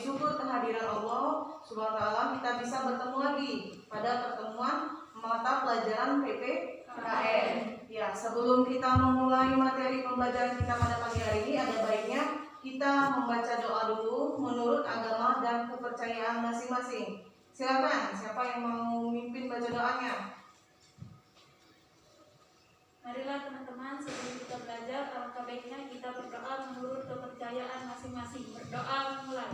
puji syukur kehadiran Allah Subhanahu wa taala kita bisa bertemu lagi pada pertemuan mata pelajaran PPKN. Ya, sebelum kita memulai materi pembelajaran kita pada pagi hari ini, ada baiknya kita membaca doa dulu menurut agama dan kepercayaan masing-masing. Silakan, siapa yang mau memimpin baca doanya? Marilah teman-teman, sebelum kita belajar, alangkah baiknya kita berdoa menurut kepercayaan masing-masing. Berdoa mulai.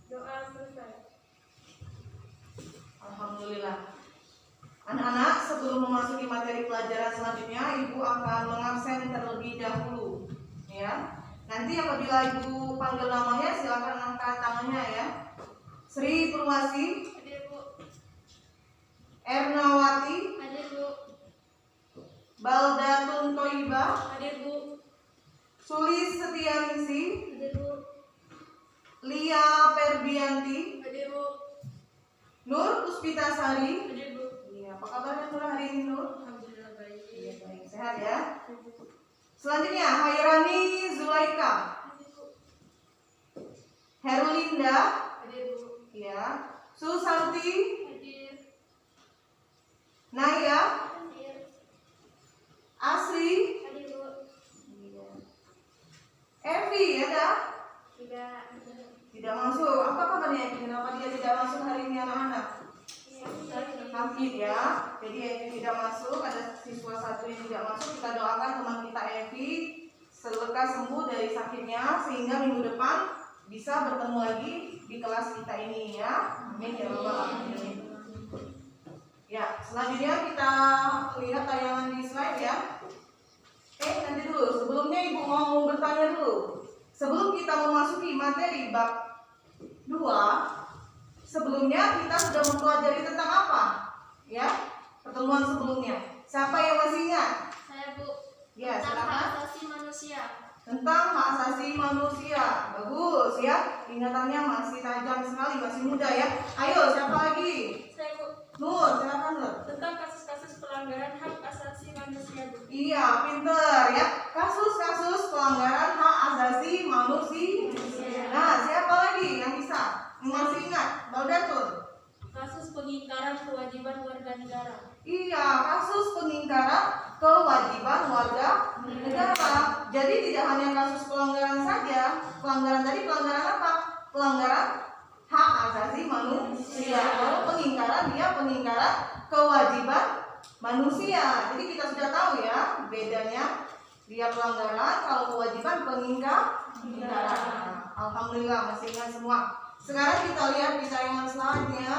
Doa selesai. Alhamdulillah. Anak-anak, sebelum memasuki materi pelajaran selanjutnya, Ibu akan mengabsen terlebih dahulu. Ya. Nanti apabila Ibu panggil namanya, silakan angkat tangannya ya. Sri Purwasi, Hadir, Bu. Ernawati, Hadir, Bu. Baldatun Toibah, Hadir, Bu. Sulis Setianingsi, Hadir, Bu. Lia Perbianti, Hadir, Bu. Nur Puspitasari. Hadir, Bu. Iya, apa kabarnya Nur hari ini Nur? Alhamdulillah baik. Iya, baik, sehat ya. Selanjutnya Hairani Zulaika, Hadir, Bu. Herlinda, Hadir, Bu. ya, Susanti, Hadir. Naya, Hadir. Asri, Hadir, Bu. iya. Evi ada? Tidak. Tidak masuk. Apa kabarnya? Kenapa dia tidak masuk hari ini anak-anak? Sakit ya. Jadi Evi tidak masuk. Ada siswa satu yang tidak masuk. Kita doakan teman kita Evi lekas sembuh dari sakitnya sehingga minggu depan bisa bertemu lagi di kelas kita ini ya. Amin ya rabbal alamin. Ya, selanjutnya kita lihat tayangan di slide ya. Nanti dulu. Sebelumnya Ibu mau bertanya dulu. Sebelum kita memasuki materi bab 2, sebelumnya kita sudah mempelajari tentang apa? Ya, pertemuan sebelumnya. Siapa yang masih ingat? Saya, Bu. Ya, Tentang hak silakan. asasi manusia. Tentang hak asasi manusia. Bagus ya. Ingatannya masih tajam sekali, masih muda ya. Ayo, siapa lagi? Saya, Bu. Nur, silakan Nur. Tentang kasus-kasus pelanggaran hak asasi manusia, Bu. Iya, pinter ya. Kasus-kasus pelanggaran hak asasi manusia. Nah, siapa lagi yang bisa? Yang masih ingat? Baldatun. Kasus pengingkaran kewajiban warga negara. Iya, kasus pengingkaran kewajiban warga negara. Jadi tidak hanya kasus pelanggaran saja. Pelanggaran tadi pelanggaran apa? Pelanggaran hak asasi manusia. Kalau pengingkaran dia pengingkaran kewajiban manusia. Jadi kita sudah tahu ya bedanya. Dia pelanggaran, kalau kewajiban pengingkaran. Alhamdulillah masih ingat semua. Sekarang kita lihat di tayangan selanjutnya.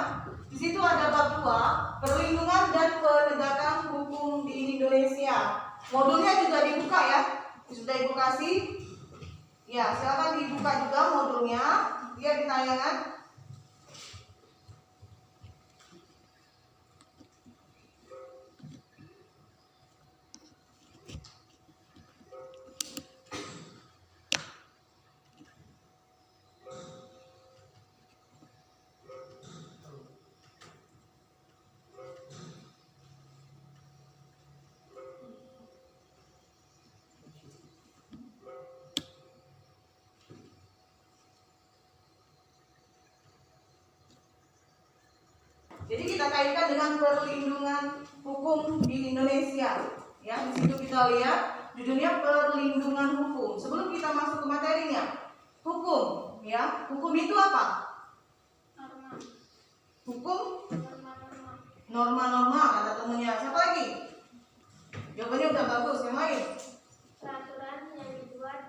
Di situ ada bab 2, perlindungan dan penegakan hukum di Indonesia. Modulnya juga dibuka ya. Sudah Ibu kasih. Ya, silakan dibuka juga modulnya. Lihat di tayangan. Jadi kita kaitkan dengan perlindungan hukum di Indonesia. Ya, di situ kita lihat judulnya perlindungan hukum. Sebelum kita masuk ke materinya, hukum, ya, hukum itu apa? Norma. Hukum, Norma-norma. norma-norma kata temennya. Siapa lagi? Jawabannya udah bagus. Yang lain? Peraturan yang dibuat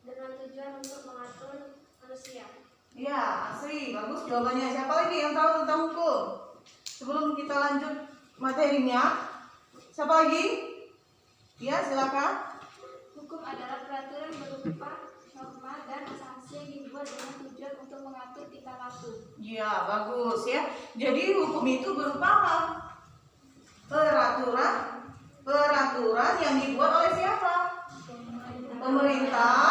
dengan tujuan untuk mengatur manusia. Iya, asli, bagus jawabannya. Siapa lagi yang tahu tentang hukum? Sebelum kita lanjut materinya, siapa lagi? Ya, silakan. Hukum adalah peraturan berupa norma dan sanksi yang dibuat dengan tujuan untuk mengatur tingkah laku. Iya, bagus ya. Jadi hukum itu berupa apa? Peraturan yang dibuat oleh siapa? Pemerintah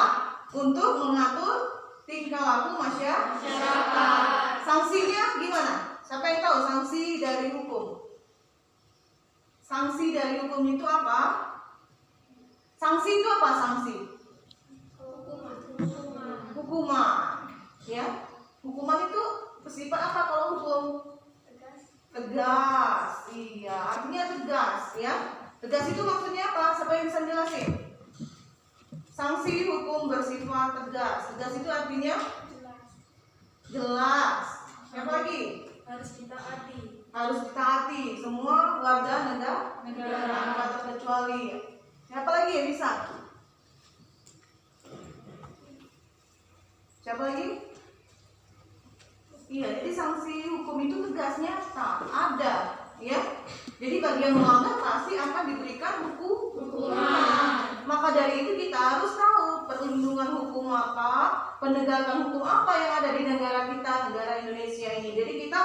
untuk mengatur tingkah laku masyarakat. Sanksinya gimana? Siapa yang tahu sanksi dari hukum? Sanksi dari hukum itu apa? Sanksi itu apa sanksi? Hukuman. Ya. Hukuman itu bersifat apa kalau hukum? Tegas. Iya, artinya tegas, ya. Tegas itu maksudnya apa? Siapa yang bisa jelasin? Sanksi hukum bersifat tegas. Tegas itu artinya jelas. Siapa lagi? Harus ditaati. Harus ditaati semua warga negara tanpa terkecuali. Siapa lagi yang bisa? Siapa lagi? Iya, jadi sanksi hukum itu tegasnya tak ada, ya. Jadi bagi yang melanggar pasti akan diberikan hukuman. Maka dari itu kita harus tahu perlindungan hukum apa, penegakan hukum apa yang ada di negara kita, negara Indonesia ini. Jadi kita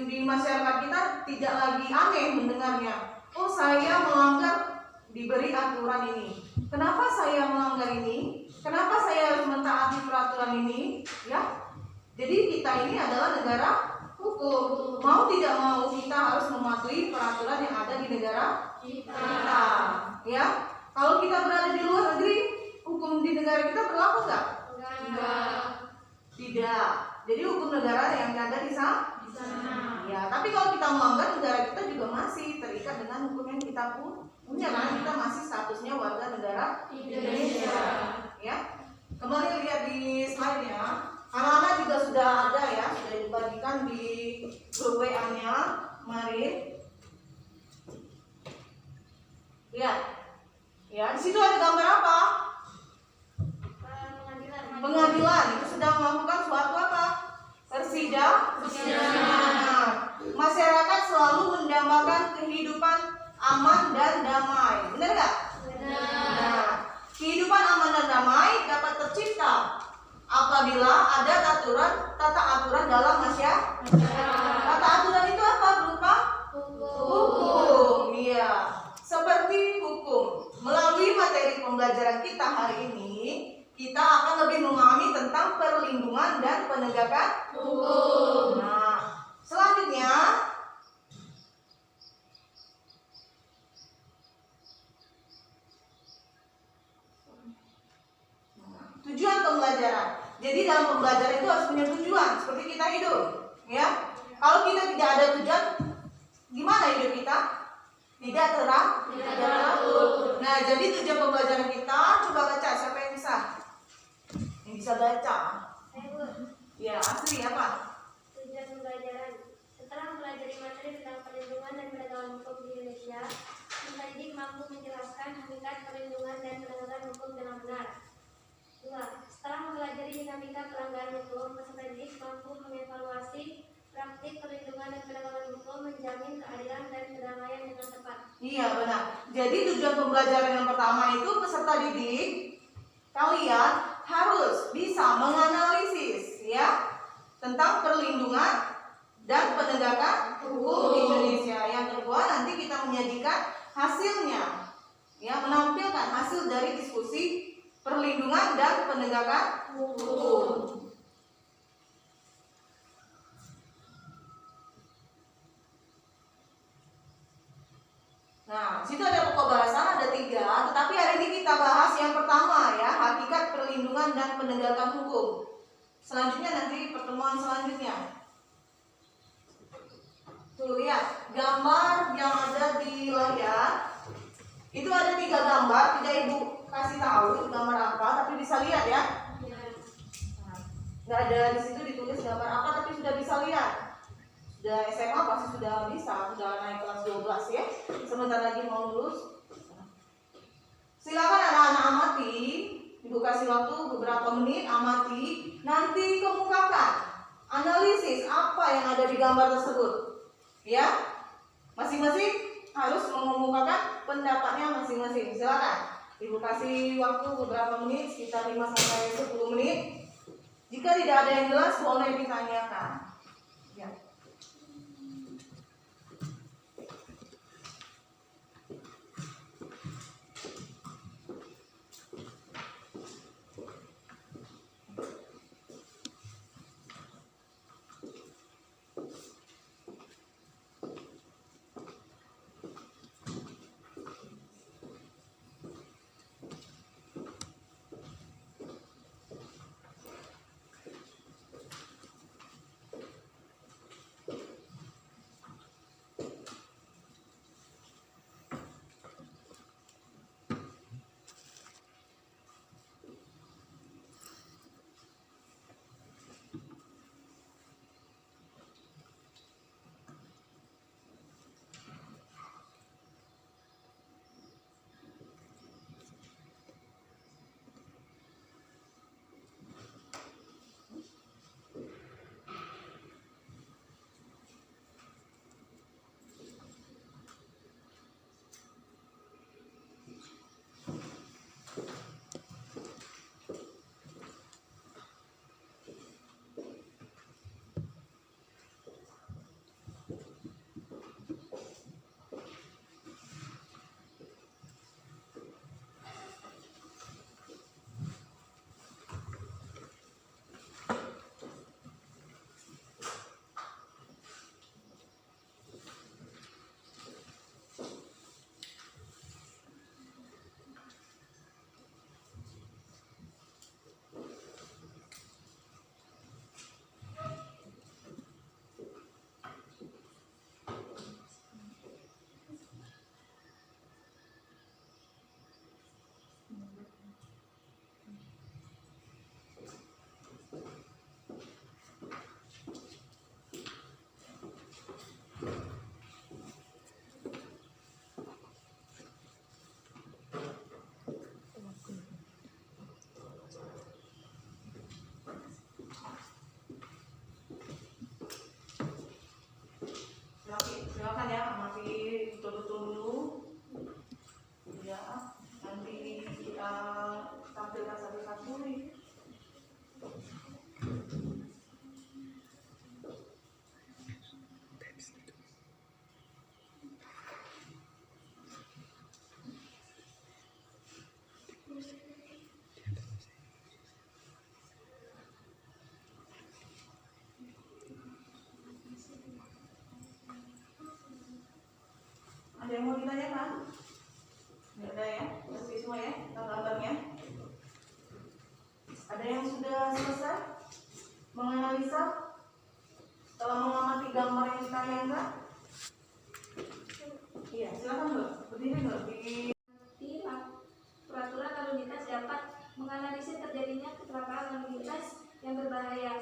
di masyarakat kita tidak lagi aneh mendengarnya. Oh, saya melanggar, diberi aturan ini. Kenapa saya melanggar ini? Kenapa saya harus mentaati peraturan ini? Ya. Jadi kita ini adalah negara hukum. Mau tidak mau kita harus mematuhi peraturan yang ada di negara kita. Ya. Kalau kita berada di luar negeri, hukum di negara kita berlaku nggak? Tidak. Jadi hukum negara yang ada di sana. Ya. Tapi kalau kita melanggar, negara kita juga masih terikat dengan hukum yang kita punya, karena kita masih statusnya warga negara Indonesia. Ya. Kembali lihat di slide-nya. Anak-anak juga sudah ada ya, sudah dibagikan di grup WA-nya. Mari. Lihat. Ya, di situ ada gambar apa? Pengadilan. Itu sedang melakukan suatu apa? Persidangan. Masyarakat selalu mendambakan kehidupan aman dan damai. Benar nggak? Benar. Nah, kehidupan aman dan damai dapat tercipta apabila ada tata aturan dalam masyarakat. Tata aturan itu apa? Berupa hukum. Iya. Seperti hukum. Melalui materi pembelajaran kita hari ini, kita akan lebih memahami tentang perlindungan dan penegakan hukum. Nah, selanjutnya tujuan pembelajaran. Jadi dalam pembelajaran itu harus punya tujuan, seperti kita hidup, ya. Kalau kita tidak ada tujuan, gimana hidup kita? Tidak teratur. Nah, jadi tujuan pembelajaran kita, coba baca, siapa yang bisa? Yang bisa baca? Ya, asli apa? Tujuan pembelajaran. Setelah mempelajari materi tentang perlindungan dan penegakan hukum di Indonesia, pendidik mampu menjelaskan hakikat perlindungan dan penegakan hukum dengan benar. 2. Setelah mempelajari dinamika pelanggaran hukum, peserta didik mampu mengevaluasi praktik perlindungan dan penegakan hukum, menjamin keadilan dan kedamaian dengan tepat. Iya, benar. Jadi tujuan pembelajaran yang pertama itu peserta didik kalian harus bisa menganalisis, ya, tentang perlindungan dan penegakan hukum di Indonesia. Yang kedua, nanti kita menyajikan hasilnya, ya, menampilkan hasil dari diskusi perlindungan dan penegakan hukum. Nah, situ ada pokok bahasan, ada 3, tetapi hari ini kita bahas yang pertama, ya, hakikat perlindungan dan penegakan hukum. Selanjutnya nanti pertemuan selanjutnya. Tuh, lihat gambar yang ada di layar. Itu ada 3 gambar, tidak Ibu kasih tahu itu gambar apa, tapi bisa lihat ya. Nggak ada di situ ditulis gambar apa, tapi sudah bisa lihat. Sudah SMA pasti sudah bisa, sudah naik kelas 12 ya. Sebentar lagi mau lulus. Silakan anak-anak amati. Ibu kasih waktu beberapa menit, amati. Nanti kemukakan, analisis apa yang ada di gambar tersebut. Ya, masing-masing harus mengemukakan pendapatnya masing-masing. Silakan. Ibu kasih waktu beberapa menit, sekitar 5 sampai 10 menit. Jika tidak ada yang jelas, boleh ditanyakan. Ya. Patuhi. Ada yang mau ditanyakan? Nggak ada ya? Pasti semua ya? Gambarnya? Ada yang sudah selesai menganalisa setelah mengamati gambar yang ditayangkan? Iya, silakan Mbak. Berdiri Mbak. Peraturan lalu lintas dapat menganalisis terjadinya kecelakaan lalu lintas yang berbahaya,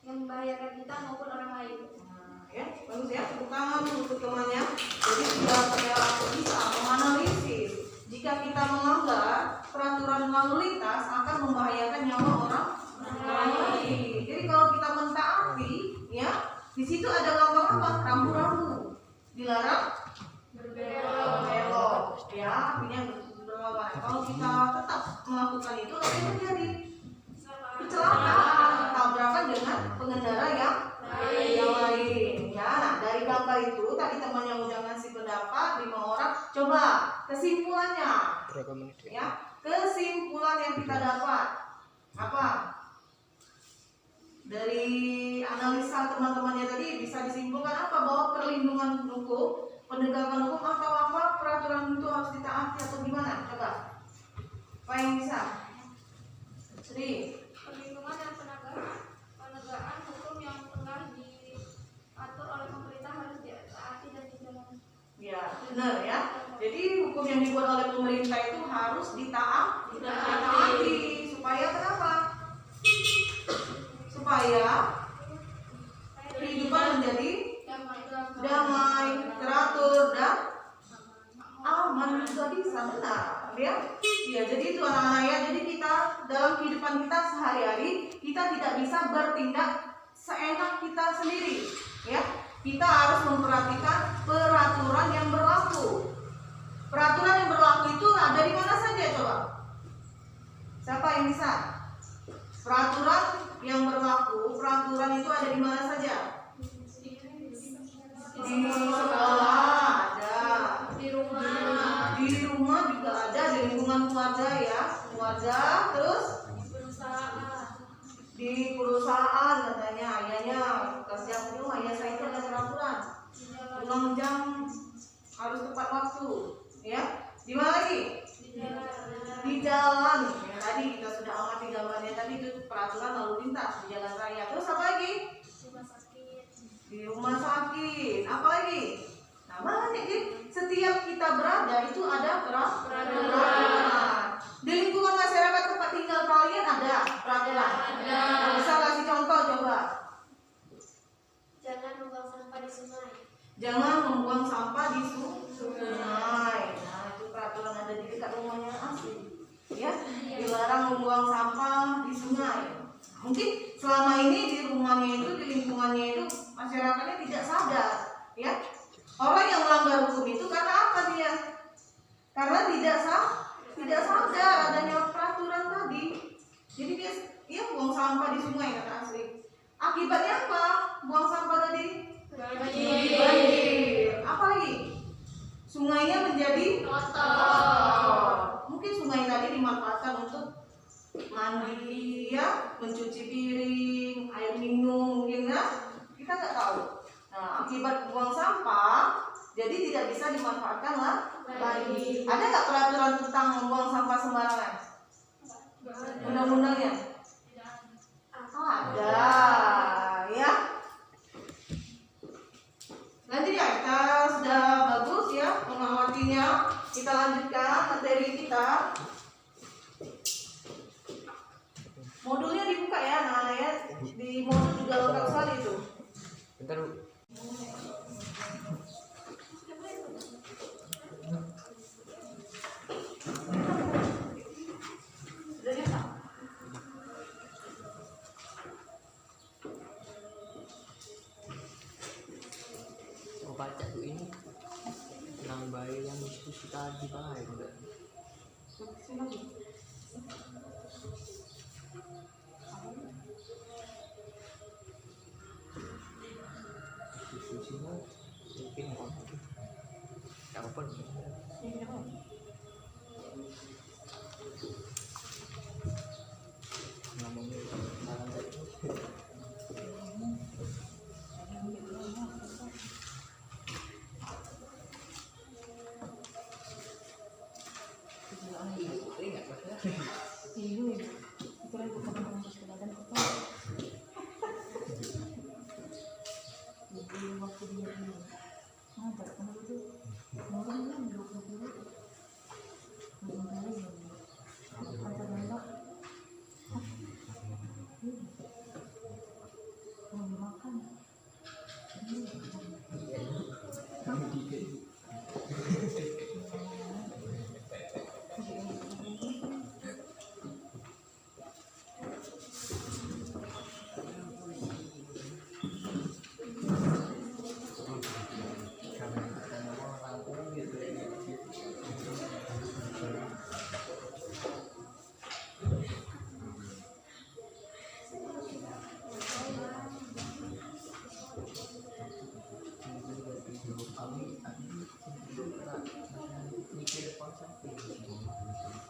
yang membahayakan kita maupun orang lain. Nah, ya, bagus ya. Tepuk tangan untuk temannya. Jadi sudah bisa menganalisis jika kita melanggar peraturan lalu lintas akan membahayakan nyawa orang lain. Jadi kalau kita mentaati, ya, di situ ada lambang apa? Rambu-rambu. Dilarang belok, ya, artinya berlawanan. Kalau kita tetap melakukan itu, apa yang terjadi? Kecelakaan, tabrakan dengan pengendara yang lain. Ya, nah dari gambar itu tadi teman yang udah ngasih pendapat 5 orang, coba kesimpulannya. Berapa menit? Ya, kesimpulan yang kita dapat apa? Dari analisa teman-temannya tadi bisa disimpulkan apa? Bahwa perlindungan hukum, penegakan hukum atau apa peraturan itu harus ditaati atau gimana? Coba. Apa yang bisa? Sri. Perlindungan dan penegakan hukum yang tengah diatur oleh pemerintah harus ditaati dan dijalankan. Ya, benar ya. Jadi hukum yang dibuat oleh pemerintah itu harus ditaati. Supaya kenapa? Supaya kehidupan menjadi damai, teratur dan aman juga bisa, benar ya. Ya, jadi itu anak-anak ya. Jadi kita dalam kehidupan kita sehari-hari kita tidak bisa bertindak seenak kita sendiri, ya. Kita harus memperhatikan peraturan yang berlaku. Peraturan yang berlaku itu ada di mana saja coba? Siapa yang bisa? Peraturan yang berlaku, peraturan itu ada di mana saja? Di sekolah ada, di rumah juga ada, di lingkungan keluarga ya, keluarga, terus di perusahaan katanya ayahnya kerja penuh, ayah saya itu ada peraturan, pulang jam harus tepat waktu, ya. Di mana lagi? Di jalan. Ya, tadi kita sudah amati gambarnya tadi itu peraturan lalu lintas di jalan raya. Terus apa lagi? Di rumah sakit. Apa lagi? Nah, banyak ya. Setiap kita berada itu ada peraturan. Di lingkungan masyarakat tempat tinggal kalian ada peraturan. Bisa kasih contoh coba. Jangan membuang sampah di sungai. Jangan membuang sampah di sungai. Nah, itu peraturan ada di dekat rumahnya asli. Ya, dilarang membuang sampah di sungai. Mungkin selama ini di rumahnya itu, di lingkungannya itu masyarakatnya tidak sadar, ya. Orang yang melanggar hukum itu karena apa dia? Karena tidak sadar adanya peraturan tadi. Jadi dia buang sampah di sungai kata asli. Akibatnya apa? Buang sampah tadi banjir. Apa lagi? Sungainya menjadi kotor. Mungkin sungai tadi dimanfaatkan untuk mandi, ya, mencuci piring, air minum, mungkin ya. Kita nggak tahu. Nah, akibat buang sampah, jadi tidak bisa dimanfaatkan lagi. Ada nggak peraturan tentang membuang sampah sembarangan? Undang-undangnya? Ada, ya. Nanti ya kita sudah bagus ya mengamatinya. Kita lanjutkan materi kita. Modulnya dibuka ya, anak-anak ya. Di modul juga lengkap sekali itu. Bentar Bu. Sudah bisa? Mau baca Bu ini tentang bayi yang diskusi tadi baik enggak? ngomongin saran tadi. Ingat bahasa. Itu lagi bukan kampus ke badan kota. Jadi waktu dia ini ngajar kan itu orang yang dulu ada nembak mau makan Karena kita ngomong rampung gitu. Mikir konsep sudah selesai.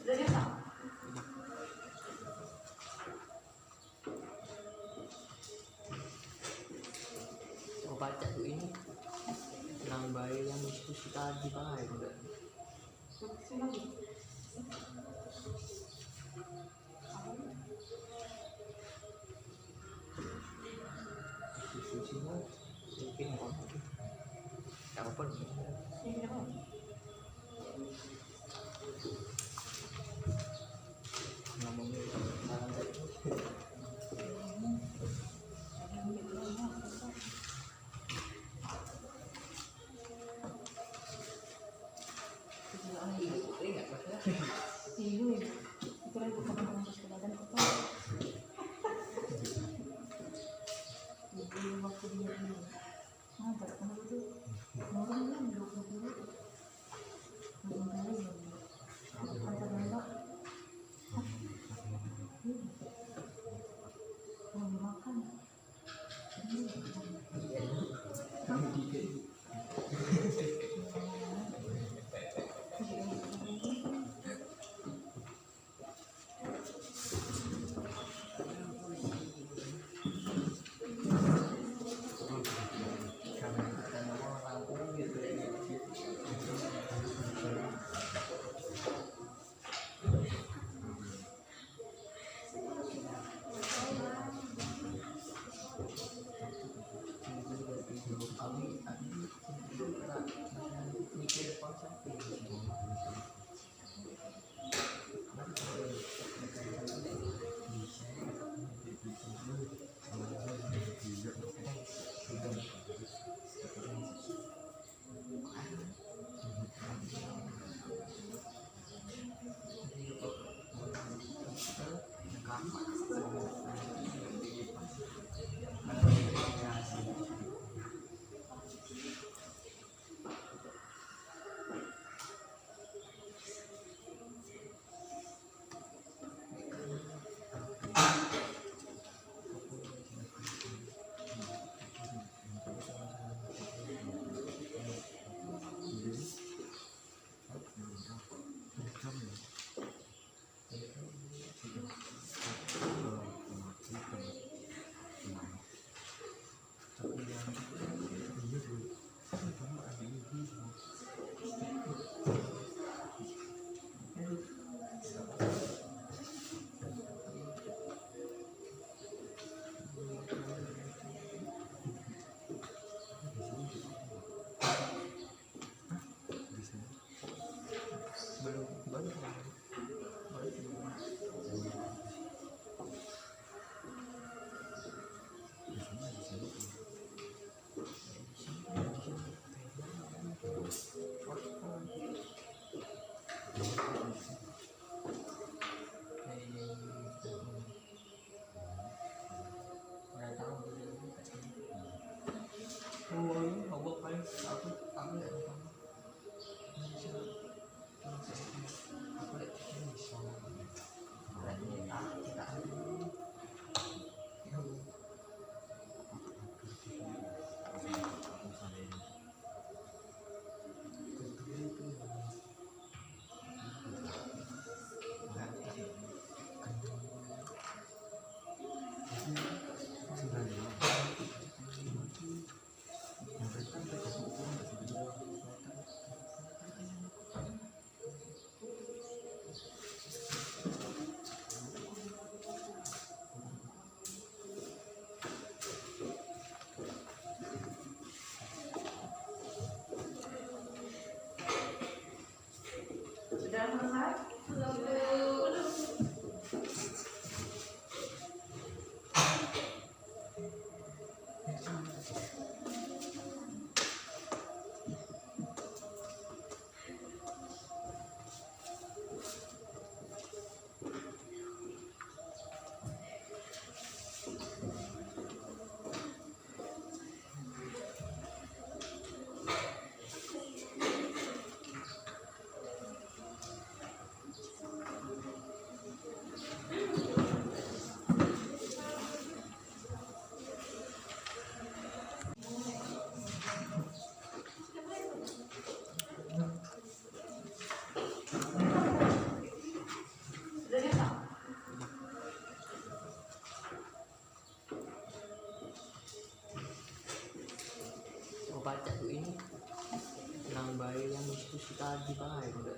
Sudah bisa. Mau baca tuh ini nambah yang diskusi tadi baik enggak? Diskusinya mungkin apa Di bahaya udah.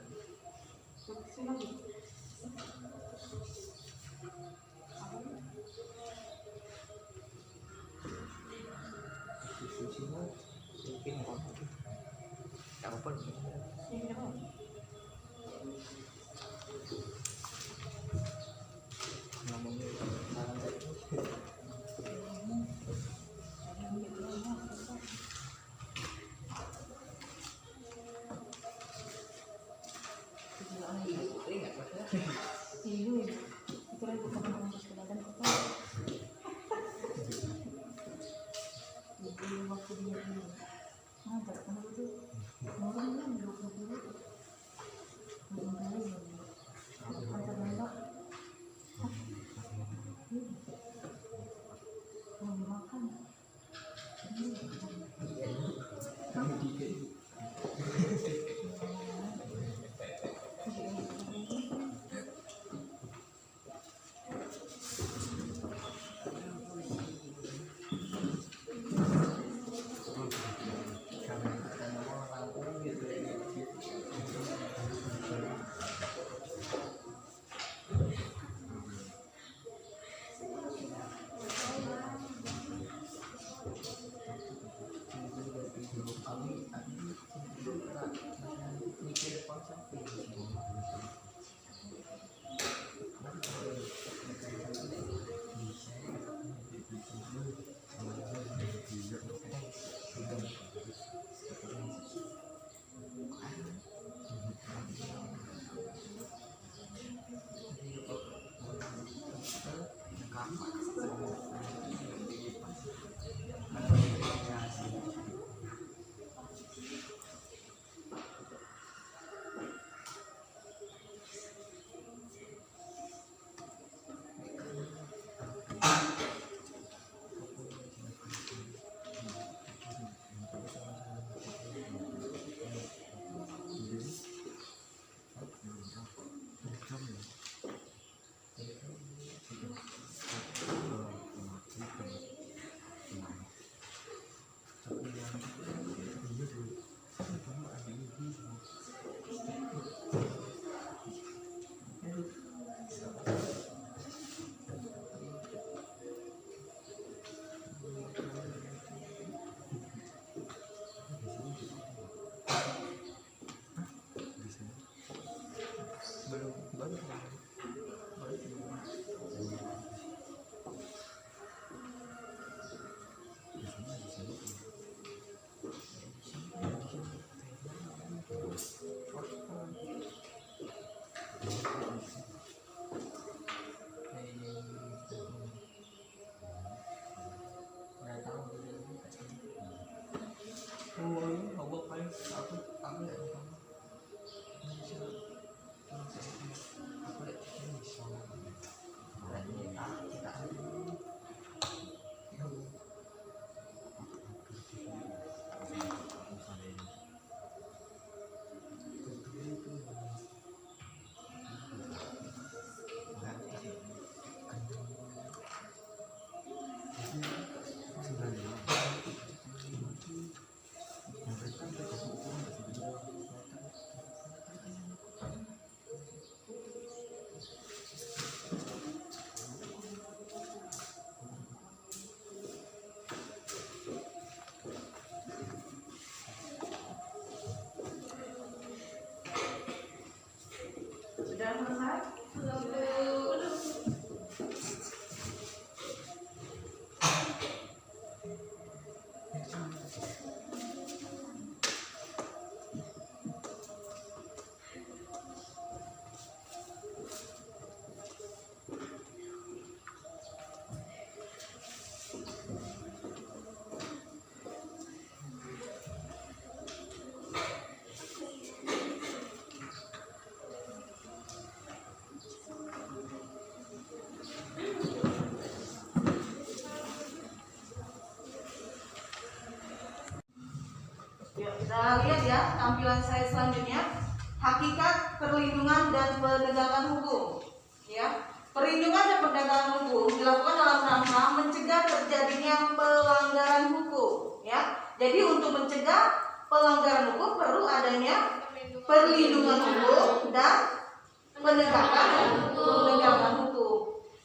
Diskusinya mungkin apa ngomongin saran tadi. Sudah selesai? Yuk kita lihat ya tampilan saya selanjutnya. Hakikat perlindungan dan penegakan hukum. Ya, perlindungan dan penegakan hukum dilakukan dalam rangka mencegah terjadinya pelanggaran hukum. Ya, jadi untuk mencegah pelanggaran hukum perlu adanya perlindungan hukum dan penegakan hukum.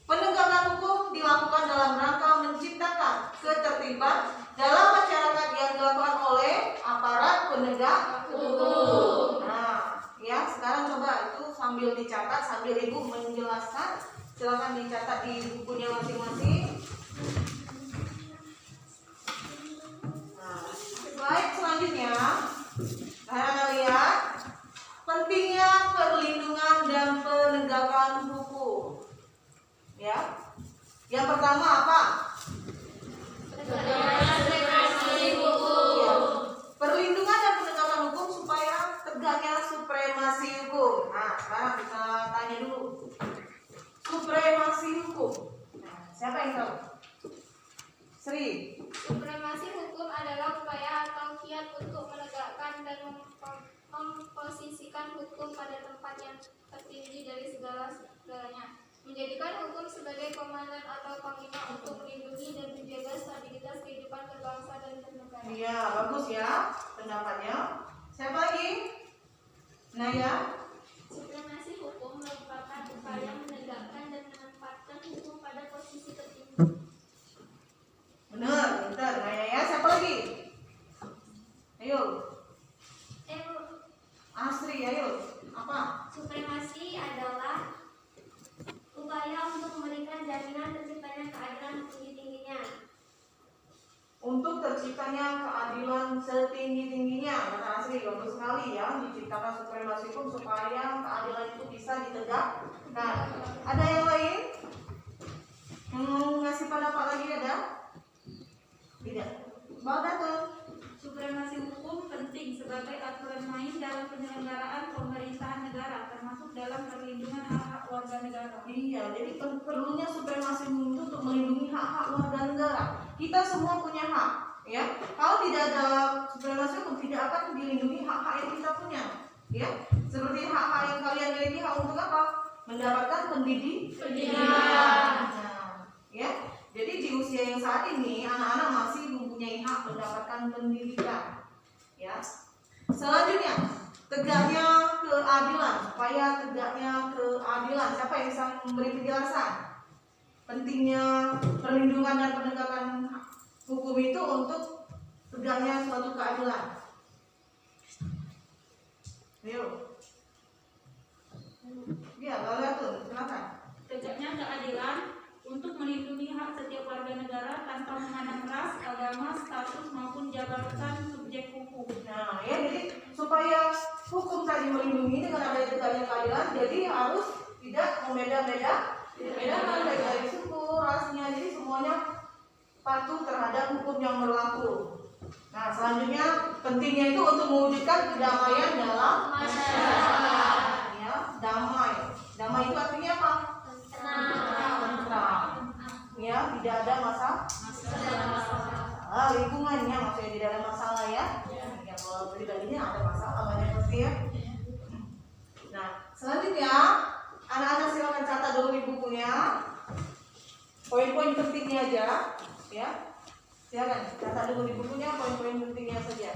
Penegakan hukum dilakukan dalam rangka menciptakan ketertiban dalam masyarakat yang dilakukan oleh aparat penegak hukum. Nah, ya sekarang coba itu sambil dicatat, sambil ibu menjelaskan, silakan dicatat di bukunya masing-masing. Nah, slide selanjutnya, kalian lihat pentingnya perlindungan dan penegakan hukum. Ya, yang pertama apa? Ya, perlindungan dan penegakan hukum supaya tegaknya supremasi hukum. Nah, sekarang kita tanya dulu. Supremasi hukum. Nah, siapa yang tahu? Sri. Supremasi hukum adalah upaya atau kiat untuk menegakkan dan memposisikan hukum pada tempat yang tertinggi dari segala-galanya, menjadikan hukum sebagai komandan atau panglima untuk melindungi dan menjaga stabilitas kehidupan berbangsa dan bernegara. Iya, bagus ya pendapatnya. Siapa lagi? Naya. Supremasi hukum merupakan upaya menegakkan dan menempatkan hukum pada posisi tertinggi. Benar, bentar. Naya ya. Siapa lagi? Ayo. Asri, ayo. Apa? Supremasi adalah upaya untuk memberikan jaminan terciptanya keadilan setinggi-tingginya. Untuk terciptanya keadilan setinggi-tingginya. Kata Asri, bagus sekali ya. Diciptakan supremasi hukum supaya keadilan itu bisa ditegakkan. Ada yang lain? Yang mau ngasih pendapat lagi ada? Tidak. Bang Datul. Supremasi hukum penting sebagai aturan main dalam penyelenggaraan pemerintahan negara, termasuk dalam perlindungan hak-hak warga negara. Iya, jadi perlunya supremasi hukum itu untuk melindungi hak-hak warga negara. Kita semua punya hak, ya. Kalau tidak ada supremasi hukum, tidak akan dilindungi hak-hak yang kita punya, ya. Seperti hak-hak yang kalian miliki, hak untuk apa? Mendapatkan pendidikan. Nah, ya. Jadi di usia yang saat ini, anak-anak masih mempunyai hak mendapatkan pendidikan, ya. Selanjutnya, tegaknya keadilan. Supaya tegaknya keadilan, siapa yang bisa memberi penjelasan? Pentingnya perlindungan dan penegakan hukum itu untuk tegaknya suatu keadilan. Ayo. Ya, lalu tuh, silakan. Tegaknya keadilan untuk melindungi hak setiap warga negara tanpa memandang ras, agama, status maupun jabatan subjek hukum. Nah, ya jadi supaya hukum tadi melindungi dengan adanya tegaknya keadilan, jadi harus tidak membedakan baik dari suku, rasnya, jadi semuanya patuh terhadap hukum yang berlaku. Nah, selanjutnya pentingnya itu untuk mewujudkan kedamaian dalam masyarakat. Ya, damai. Damai itu artinya apa? Tentram. Ya, tidak ada masalah. Lingkungannya maksudnya tidak ada masalah ya. Ya, kalau pribadinya ada masalah banyak pasti ya. Nah, selanjutnya anak-anak silakan catat dulu di bukunya. Poin-poin pentingnya aja, ya. Silakan catat dulu di bukunya poin-poin pentingnya saja.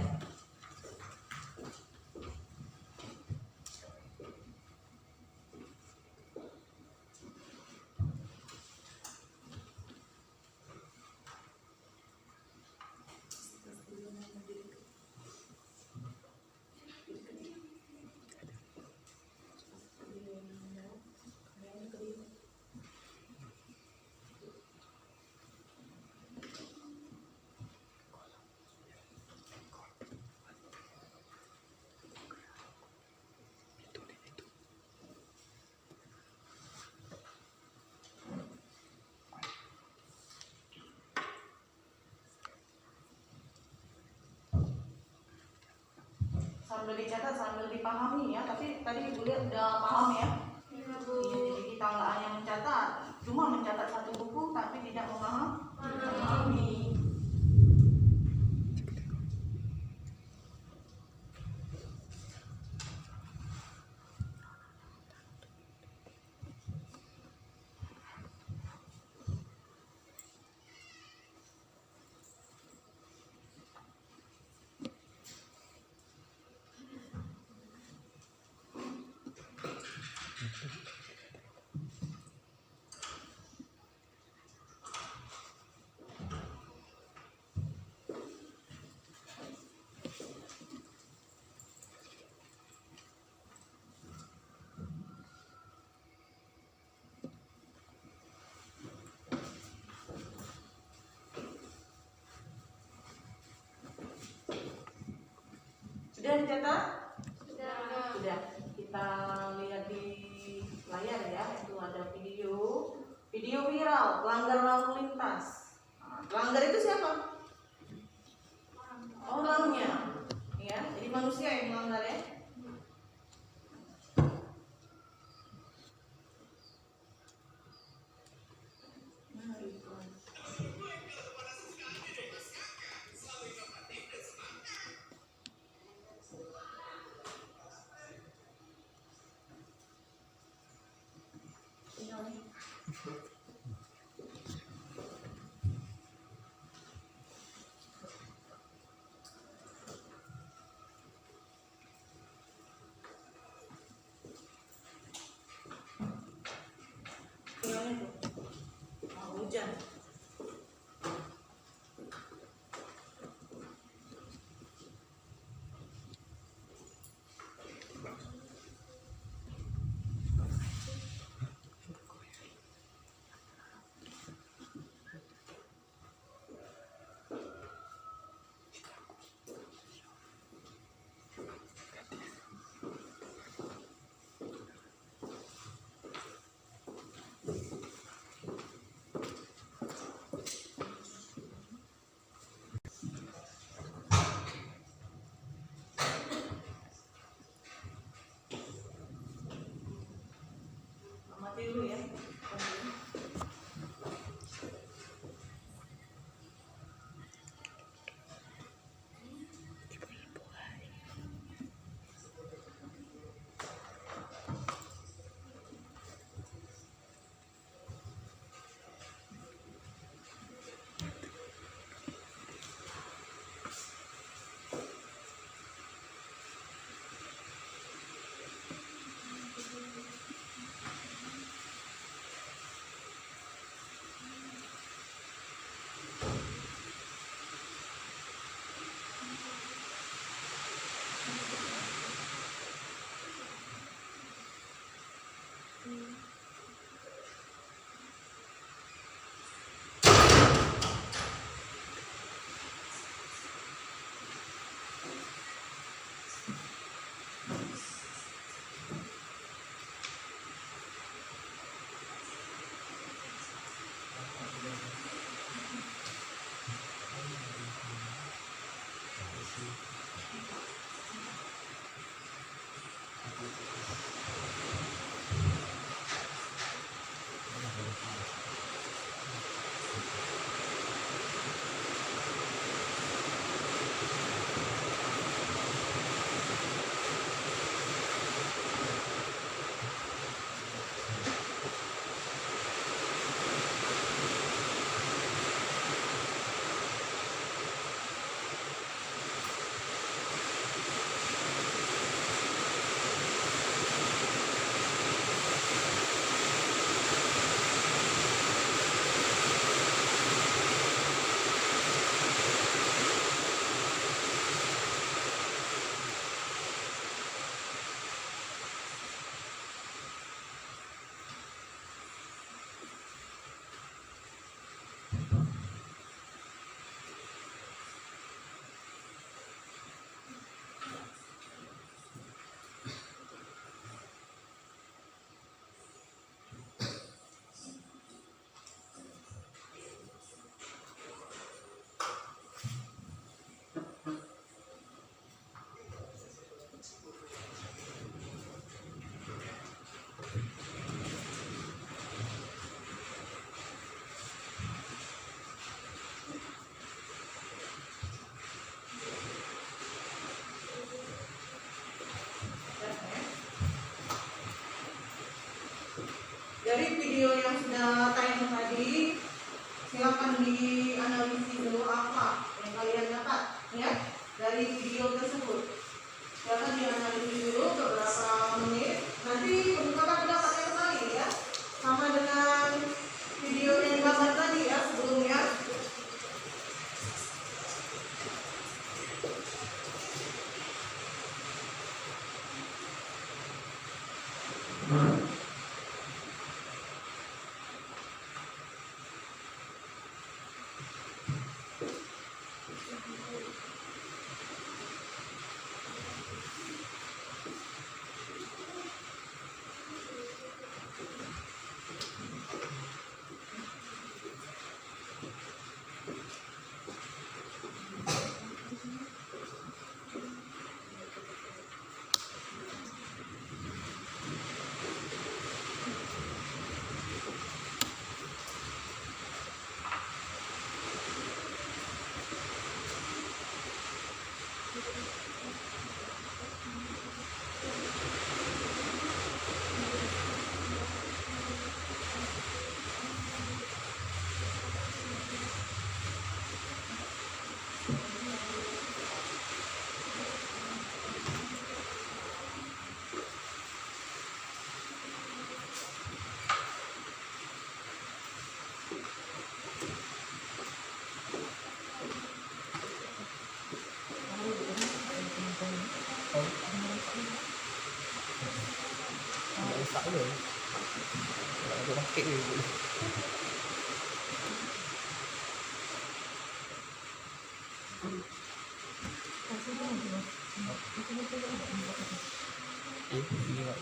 Sambil dicatat sambil dipahami ya, tapi tadi ibu lihat udah paham ya. Iya, jadi kita nggak hanya mencatat, cuma mencatat satu buku tapi tidak memahami. dicetak? Sudah. Sudah. Kita lihat di layar ya, itu ada video viral pelanggar lalu lintas. Nah, pelanggar itu siapa? Orangnya, ya. Jadi manusia yang melanggar ya. Hujan. Mati dulu ya. Dari video yang sudah tayang tadi, silakan dianalisis dulu apa yang kalian dapat ya dari video tersebut. Silakan dianalisis dulu beberapa menit. Nanti kemukakan pendapatnya kembali ya, sama dengan video yang digambar tadi ya sebelumnya. pakai gitu. Iya.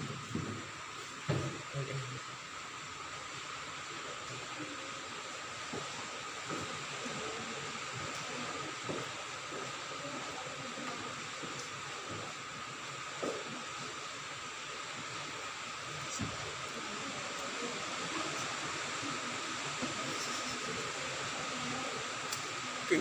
Oke.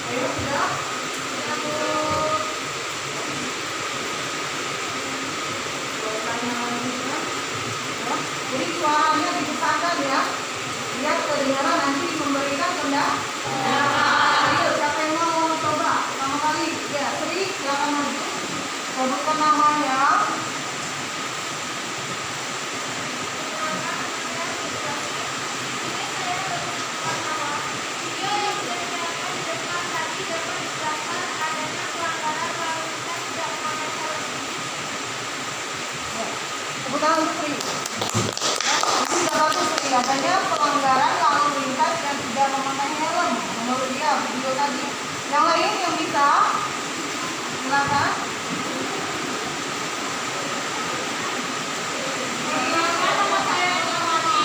Ayo sudah. Jadi suaranya dibesarkan ya, biar kedengaran nanti memberikan pendapat. Ayo siapa yang mau coba pertama kali? Ya, Sri silakan maju. Sebutkan namanya. Video yang sudah ditayangkan di depan tadi dapat dijelaskan adanya pelanggaran lalu lintas tidak memakai helm. bukan untuk free. Ini 300 adanya pelanggaran lalu lintas yang tidak memakai helm. Menurut dia video tadi. Yang lain yang bisa silakan. Nama saya Nurmawati.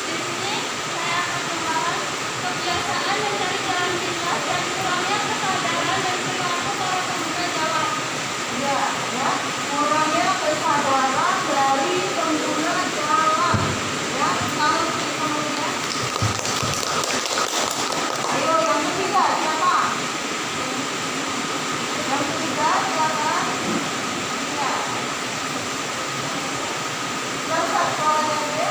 Di sini saya akan membahas kebiasaan mencari jalan pintas dan kurangnya kesadaran dan perilaku para pengguna jalan. Ya, ya, kurangnya kesadaran dari pengguna jalan. Ya, kalau kemudian. Ayo yang ketiga siapa? Yang ketiga silakan. Ya. Silakan soalnya ya.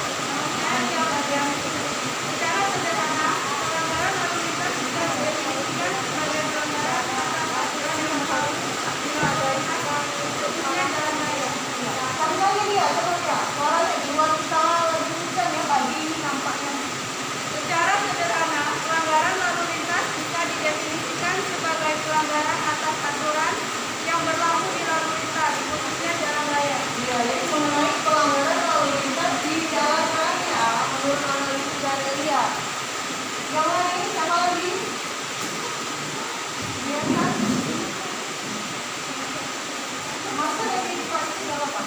Secara sederhana, pelanggaran lalu lintas bisa didefinisikan sebagai pelanggaran atas aturan yang harus diabaikan, khususnya jalan raya. Satu lagi dia, coba ya. Suaranya dua kita lagi hujan ya pagi ini nampaknya. Secara sederhana, pelanggaran lalu lintas bisa didefinisikan sebagai pelanggaran atas aturan yang berlaku di lalu lintas, khususnya jalan raya. Ya, jadi mengenai pelanggaran lalu lintas di jalan raya menurut analisis dari dia. Yang lain siapa lagi? Iya kan? Masa yang di depan itu nggak apa-apa?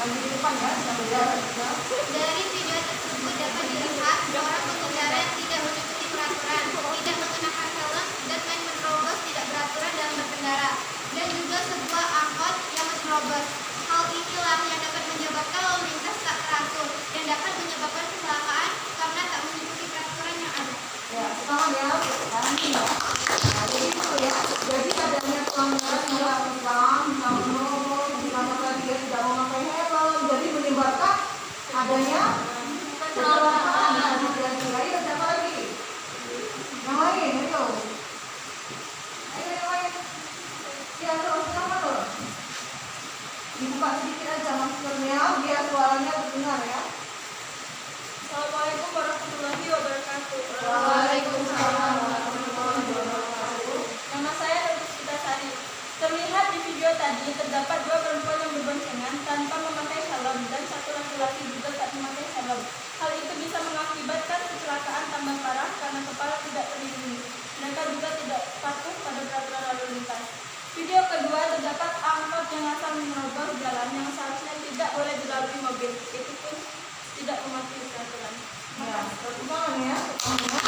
Lagi di depan ya, sambil jalan juga. Dari video tersebut dapat dilihat seorang pengendara yang tidak mengikuti peraturan, tidak mengenakan helm, dan main menerobos tidak beraturan dalam berkendara, dan juga sebuah angkot yang menerobos. Hal inilah yang dapat menyebabkan lalu lintas tak teratur dan dapat menyebabkan kecelakaan karena tak mengikuti peraturan yang ada. Ya, sekarang ya, sekarang ini ya. Nah, jadi itu ya. Jadi adanya pelanggaran yang dilakukan, misalnya dikatakan dia tidak memakai helm, jadi menyebabkan adanya kecelakaan. Nah, ayo siapa lagi? Yang lain, ayo. Ayo yang lain. Ya, terus siapa tuh? Dibuka sedikit aja maskernya, biar suaranya terdengar ya. Assalamualaikum warahmatullahi wabarakatuh. Waalaikumsalam warahmatullahi wabarakatuh. Nama saya Nurmawati Sari. Terlihat di video tadi terdapat dua perempuan yang berboncengan tanpa memakai helm dan satu laki-laki juga tak memakai helm. Hal itu bisa mengakibatkan kecelakaan tambah parah karena kepala tidak terlindungi. Mereka juga tidak patuh pada peraturan lalu lintas. Video kedua terdapat angkot yang asal menerobos jalan yang seharusnya tidak boleh dilalui mobil. Itu pun tidak mematuhi peraturan. Ya, perkembangan ya, perkembangan.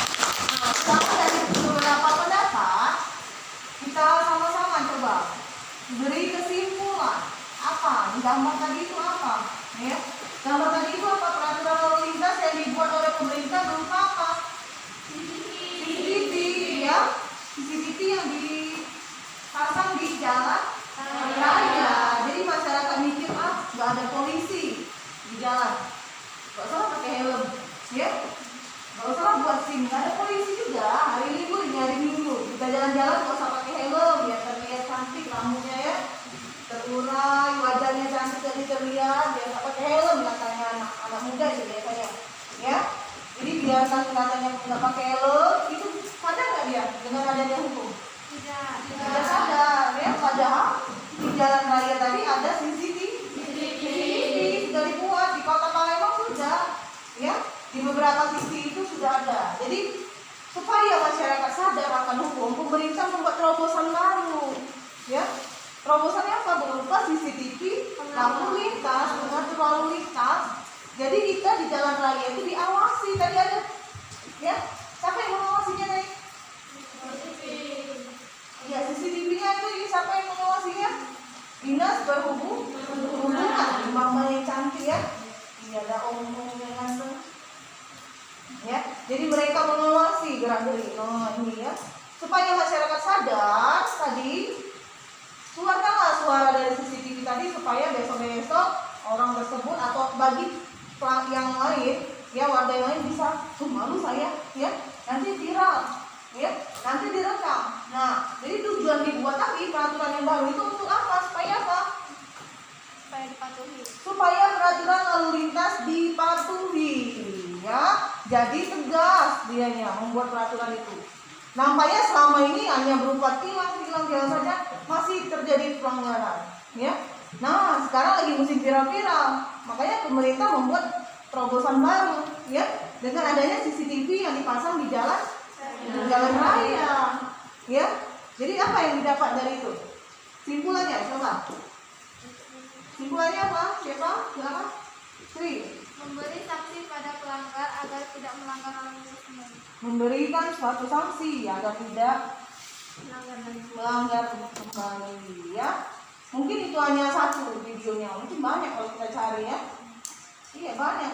Nah, sekarang dari beberapa pendapat, kita sama-sama coba beri kesimpulan. Apa? Gambar tadi itu apa? Ya, gambar tadi itu apa? Peraturan lalu lintas yang dibuat oleh pemerintah berupa apa? CCTV, ya. CCTV yang dipasang di jalan raya. Jadi masyarakat mikir nggak ada polisi di jalan. Gak usah pakai helm, ya. Gak usah buat SIM, gak ada polisi juga. Hari libur, ini hari Minggu. Kita jalan-jalan gak usah pakai helm, biar terlihat cantik rambutnya ya. Terurai, wajahnya cantik jadi terlihat. Biar gak pakai helm katanya anak muda itu biasanya, ya. Jadi biarkan katanya nggak pakai helm, itu sadar nggak dia dengan adanya hukum? Tidak sadar, ya. Padahal di jalan raya tadi ada CCTV sudah dibuat di Kota Palembang sudah, ya, di beberapa titik itu sudah ada. Jadi supaya masyarakat sadar akan hukum, pemerintah membuat terobosan baru, ya. Terobosannya apa? Berupa CCTV lalu lintas, mengatur lalu lintas. Jadi kita di jalan raya itu diawasi. Tadi ada, ya. Siapa yang mengawasinya tadi? Ya, CCTV-nya itu siapa yang mengawasinya? Dinas berhubungan, mama yang cantik ya. Iya, ada om yang ganteng. Ya, jadi mereka mengawasi gerak-gerik ini ya, supaya masyarakat sadar tadi. Keluarkanlah suara dari CCTV tadi supaya besok-besok orang tersebut atau bagi yang lain, ya warga yang lain bisa, malu saya, ya, nanti viral, ya, nanti direkam. Nah, jadi tujuan dibuat tadi peraturan yang baru itu untuk apa? Supaya apa? Supaya dipatuhi. Supaya peraturan lalu lintas dipatuhi, ya. Jadi tegas dianya membuat peraturan itu. Nampaknya selama ini hanya berupa tilang saja masih terjadi pelanggaran, ya. Nah, sekarang lagi musim viral-viral, makanya pemerintah membuat terobosan baru, ya, dengan adanya CCTV yang dipasang di jalan raya, ya. Jadi apa yang didapat dari itu? Simpulannya, coba. Simpulannya apa? Siapa? Silakan. Sri. Memberi sanksi pada pelanggar agar tidak melanggar lalu lintas kembali. Memberikan suatu sanksi agar tidak melanggar kembali, ya. Mungkin itu hanya satu videonya, mungkin banyak kalau kita cari, ya. Iya banyak,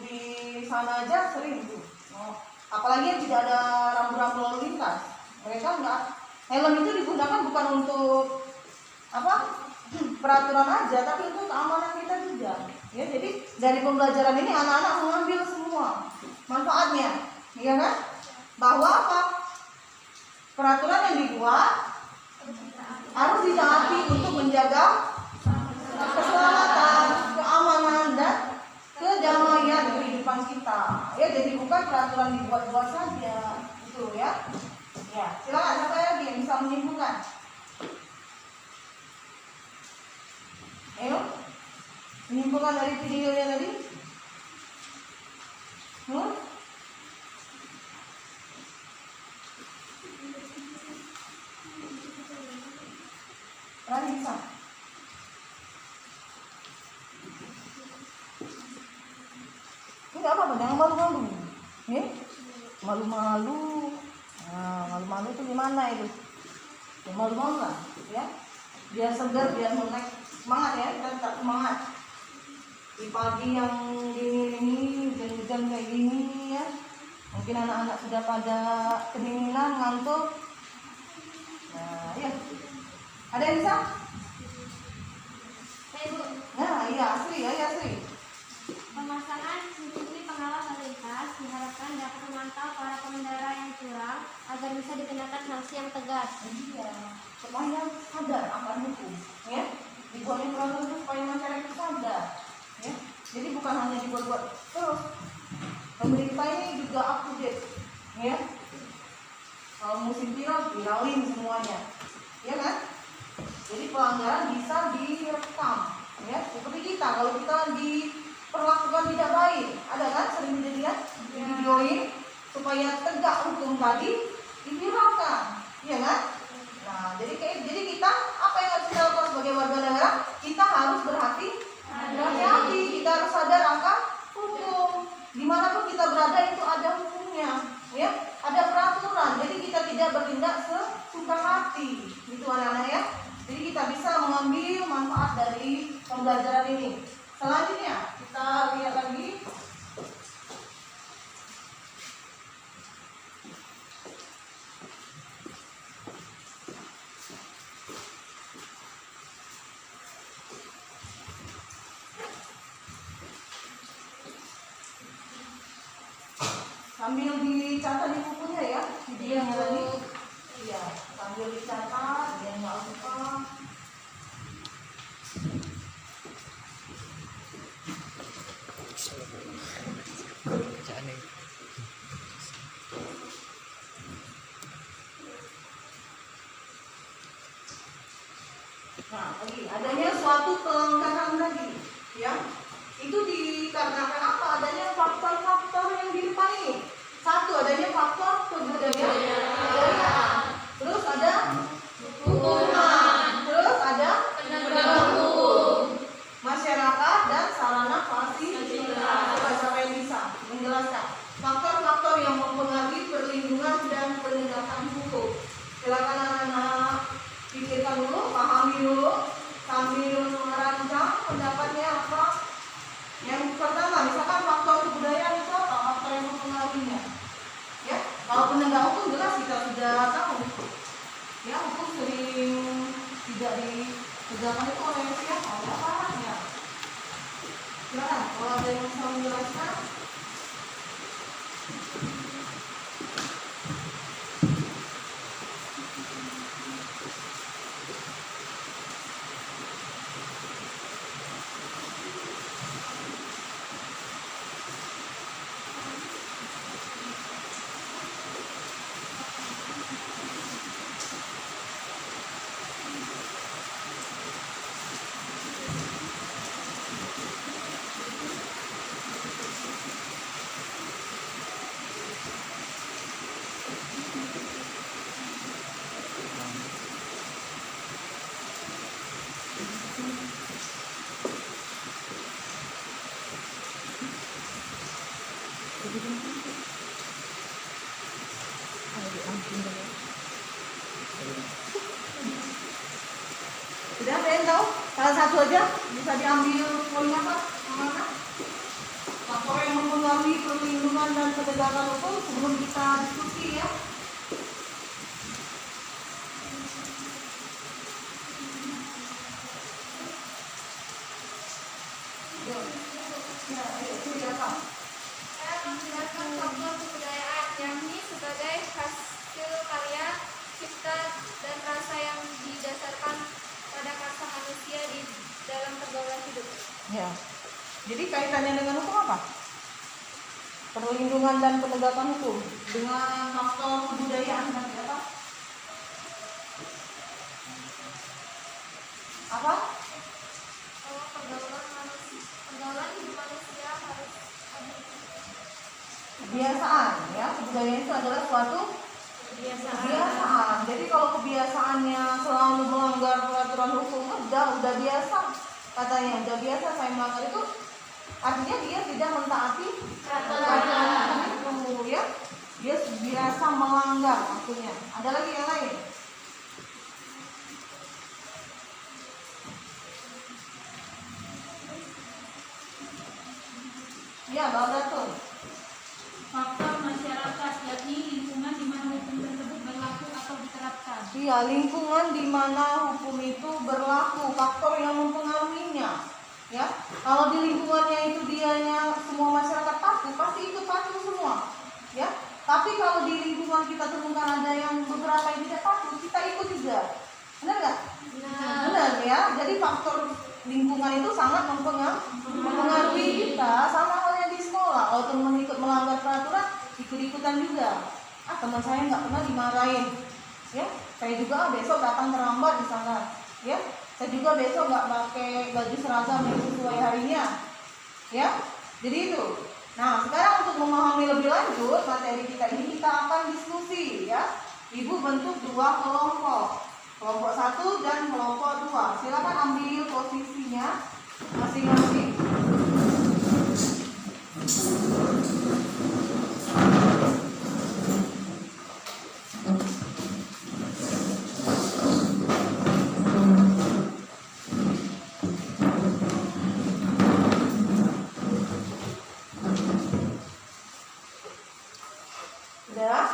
di sana aja sering tuh. Oh, apalagi yang tidak ada rambu-rambu lalu lintas, mereka enggak. Helm itu digunakan bukan untuk apa peraturan aja, tapi untuk keamanan kita juga. Ya, jadi dari pembelajaran ini anak-anak mengambil semua manfaatnya, ya kan? Bahwa apa? Peraturan yang dibuat harus ditaati untuk menjaga keselamatan, keamanan dan kedamaian kehidupan kita. Ya, jadi bukan peraturan dibuat-buat saja, gitu ya. Ya, silakan siapa lagi yang bisa menyimpulkan? Ayo, menyimpulkan dari videonya tadi. Lari bisa. Enggak apa-apa, jangan malu-malu. Ya? Malu-malu. Nah, malu-malu itu gimana itu? Ya, malu-malu lah, ya. Biar segar, biar melek. Semangat ya, kita tetap semangat. Di pagi yang dingin ini, hujan-hujan kayak gini ya. Mungkin anak-anak sudah pada kedinginan, ngantuk. Nah, ya. Ada yang bisa? Ibu, Nah, iya Asri, ya Asri. pemasangan CCTV pengawas lalu lintas diharapkan dapat memantau para pengendara yang curang agar bisa dikenakan sanksi yang tegas. Iya, supaya sadar akan hukum, ya. Dibuatnya peraturan itu supaya masyarakat sadar, ya. Jadi bukan hanya dibuat-buat terus. Pemerintah ini juga up to date, ya. Kalau musim viral, viralin semuanya, ya kan? Jadi pelanggaran bisa direkam, ya. Seperti kita, kalau kita diperlakukan tidak baik, ada kan sering dilihat di videoin supaya tegak hukum tadi diviralkan, ya kan? Nah, jadi kita apa yang harus kita lakukan sebagai warga negara? Kita harus berhati-hati, kita harus sadar akan hukum. Dimanapun kita berada itu ada hukumnya, ya, ada peraturan. Jadi kita tidak bertindak sesuka hati, gitu anak-anak ya. Jadi kita bisa mengambil manfaat dari pembelajaran ini. Selanjutnya kita lihat lagi. Sambil dicatat di bukunya ya, videonya tadi. Iya, sambil dicatat, biar nggak lupa. Nah, lagi adanya suatu pelanggaran tadi, ya. Itu dikarenakan apa? Adanya faktor-faktor yang di depan ini. Satu, adanya faktor kebudayaan. Terus ada hukuman. Terus ada penegak hukum, masyarakat dan sarana fasilitas. Coba siapa yang bisa menjelaskan faktor-faktor yang mempengaruhi perlindungan dan penegakan hukum? Silakan anak-anak pikirkan dulu, pahami dulu sambil merancang pendapatnya apa. Yang pertama, misalkan faktor kebudayaan itu apa? Faktor yang mempengaruhinya. Ya, kalau penegak hukum jelas kita sudah tahu. Ya, hukum sering tidak ditegakkan itu oleh siapa? Oleh aparatnya. Silakan, kalau ada yang bisa menjelaskan. Sudah ada yang tahu? Salah satu aja bisa diambil poin apa? Mana? Faktor yang mempengaruhi perlindungan dan penegakan hukum sebelum kita diskusi ya. Ya, itu apa? Saya menjelaskan faktor kebudayaan, yakni sebagai hasil karya cipta dan rasa yang didasarkan pada karsa manusia di dalam pergaulan hidup. Ya. Jadi kaitannya dengan hukum apa? Perlindungan dan penegakan hukum dengan faktor kebudayaan nanti apa? Apa? Kalau pergaulan hidup manusia harus ada. Kebiasaan ya. Kebudayaan itu adalah suatu kebiasaan. Jadi kalau kebiasaannya selalu melanggar peraturan hukum, udah biasa katanya, udah biasa saya melanggar itu, artinya dia tidak mentaati peraturan hukum ya. Dia biasa melanggar maksudnya. Ada lagi yang lain? Ya, Baldatun. Faktor masyarakat, yakni lingkungan di mana hukum tersebut berlaku atau diterapkan. Iya, lingkungan di mana hukum itu berlaku, faktor yang mempengaruhinya. Ya, kalau di lingkungannya itu dianya semua masyarakat patuh, pasti ikut patuh semua. Ya, tapi kalau di lingkungan kita temukan ada yang beberapa yang tidak patuh, kita ikut juga. Benar nggak? Benar ya. Jadi faktor lingkungan itu sangat mempengaruhi kita. Sama halnya di sekolah, kalau teman ikut melanggar peraturan, ikut-ikutan juga. Teman saya nggak pernah dimarahin. Ya, saya juga besok datang terlambat di sana. Ya, saya juga besok nggak pakai baju seragam yang sesuai harinya. Ya, jadi itu. Nah, sekarang untuk memahami lebih lanjut materi kita ini, kita akan diskusi ya. Ibu bentuk dua kelompok. Kelompok 1 dan kelompok 2. Silakan ambil posisinya masing-masing. Sudah?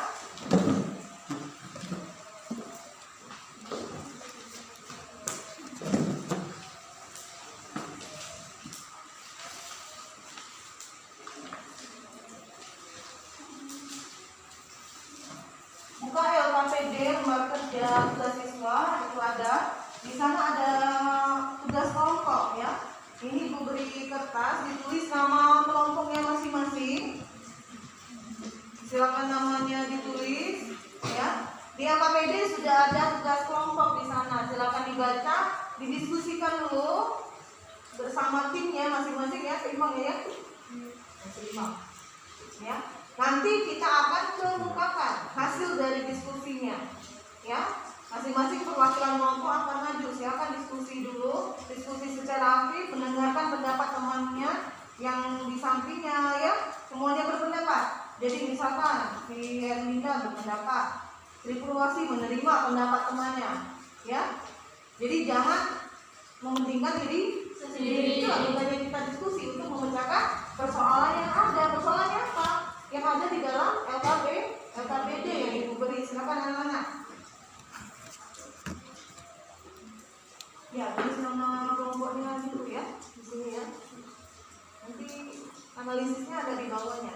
Buka LKPD lembar kerja tugas siswa, itu ada. Di sana ada tugas kelompok ya. Ini ibu beri kertas, ditulis nama kelompoknya masing-masing. Silakan namanya ditulis ya. Di LKPD sudah ada tugas kelompok di sana. Silakan dibaca, didiskusikan dulu bersama timnya masing-masing ya, seimbang ya. Seimbang. Ya. Nanti kita akan kemukakan hasil dari diskusinya. Ya. Masing-masing perwakilan kelompok akan maju. Silakan diskusi dulu, diskusi secara aktif, mendengarkan pendapat temannya yang di sampingnya ya. Semuanya berpendapat. Jadi misalkan si Erlinda berpendapat, Sri Purwasi menerima pendapat temannya, ya. Jadi jangan mementingkan diri sendiri. Itu gunanya kita diskusi untuk memecahkan persoalan yang ada. Persoalannya apa? Yang ada di dalam LKPD yang ibu beri. Silakan anak-anak. Ya, tulis nama kelompoknya dulu ya, di sini ya. Nanti analisisnya ada di bawahnya.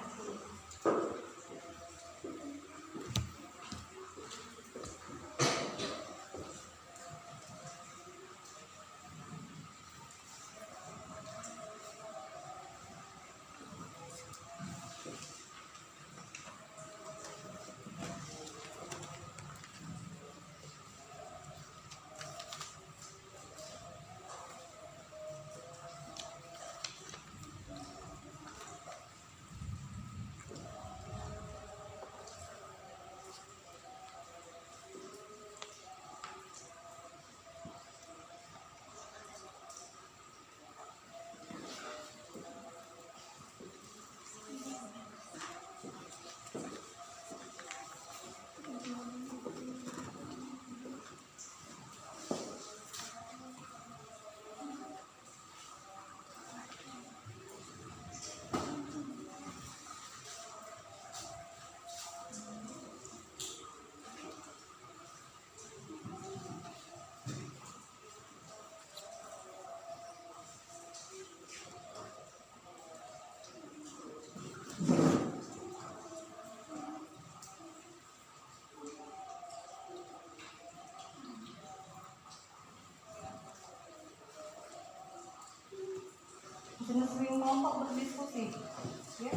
dengan sering kelompok berdiskusi, ya.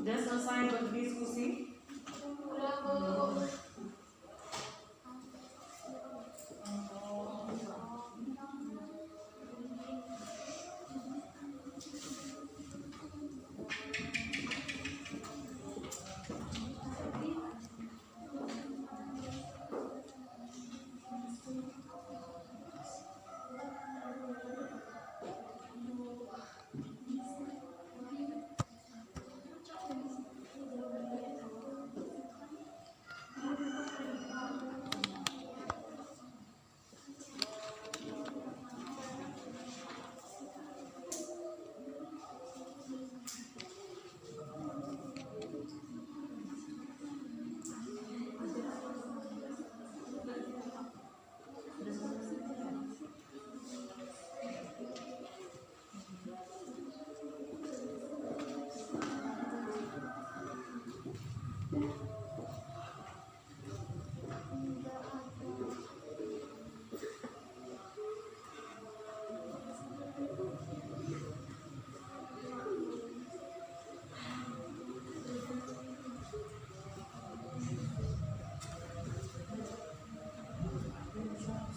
Sudah selesai berdiskusi?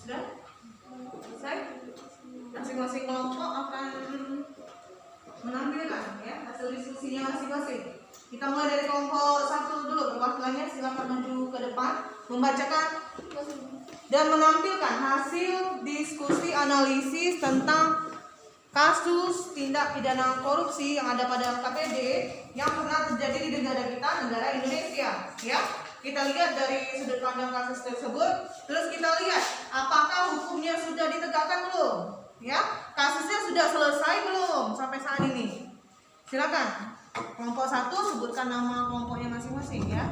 Sudah? Selesai? Masing-masing kelompok akan menampilkan ya hasil diskusinya masing-masing. Kita mulai dari kelompok 1 dulu. Perwakilannya silakan maju ke depan, membacakan dan menampilkan hasil diskusi analisis tentang kasus tindak pidana korupsi yang ada pada KPD yang pernah terjadi di negara kita, negara Indonesia. Ya, kita lihat dari sudut pandang kasus tersebut, terus kita lihat apakah hukumnya sudah ditegakkan belum? Ya, kasusnya sudah selesai belum sampai saat ini? Silakan. Kelompok 1 sebutkan nama kelompoknya masing-masing ya.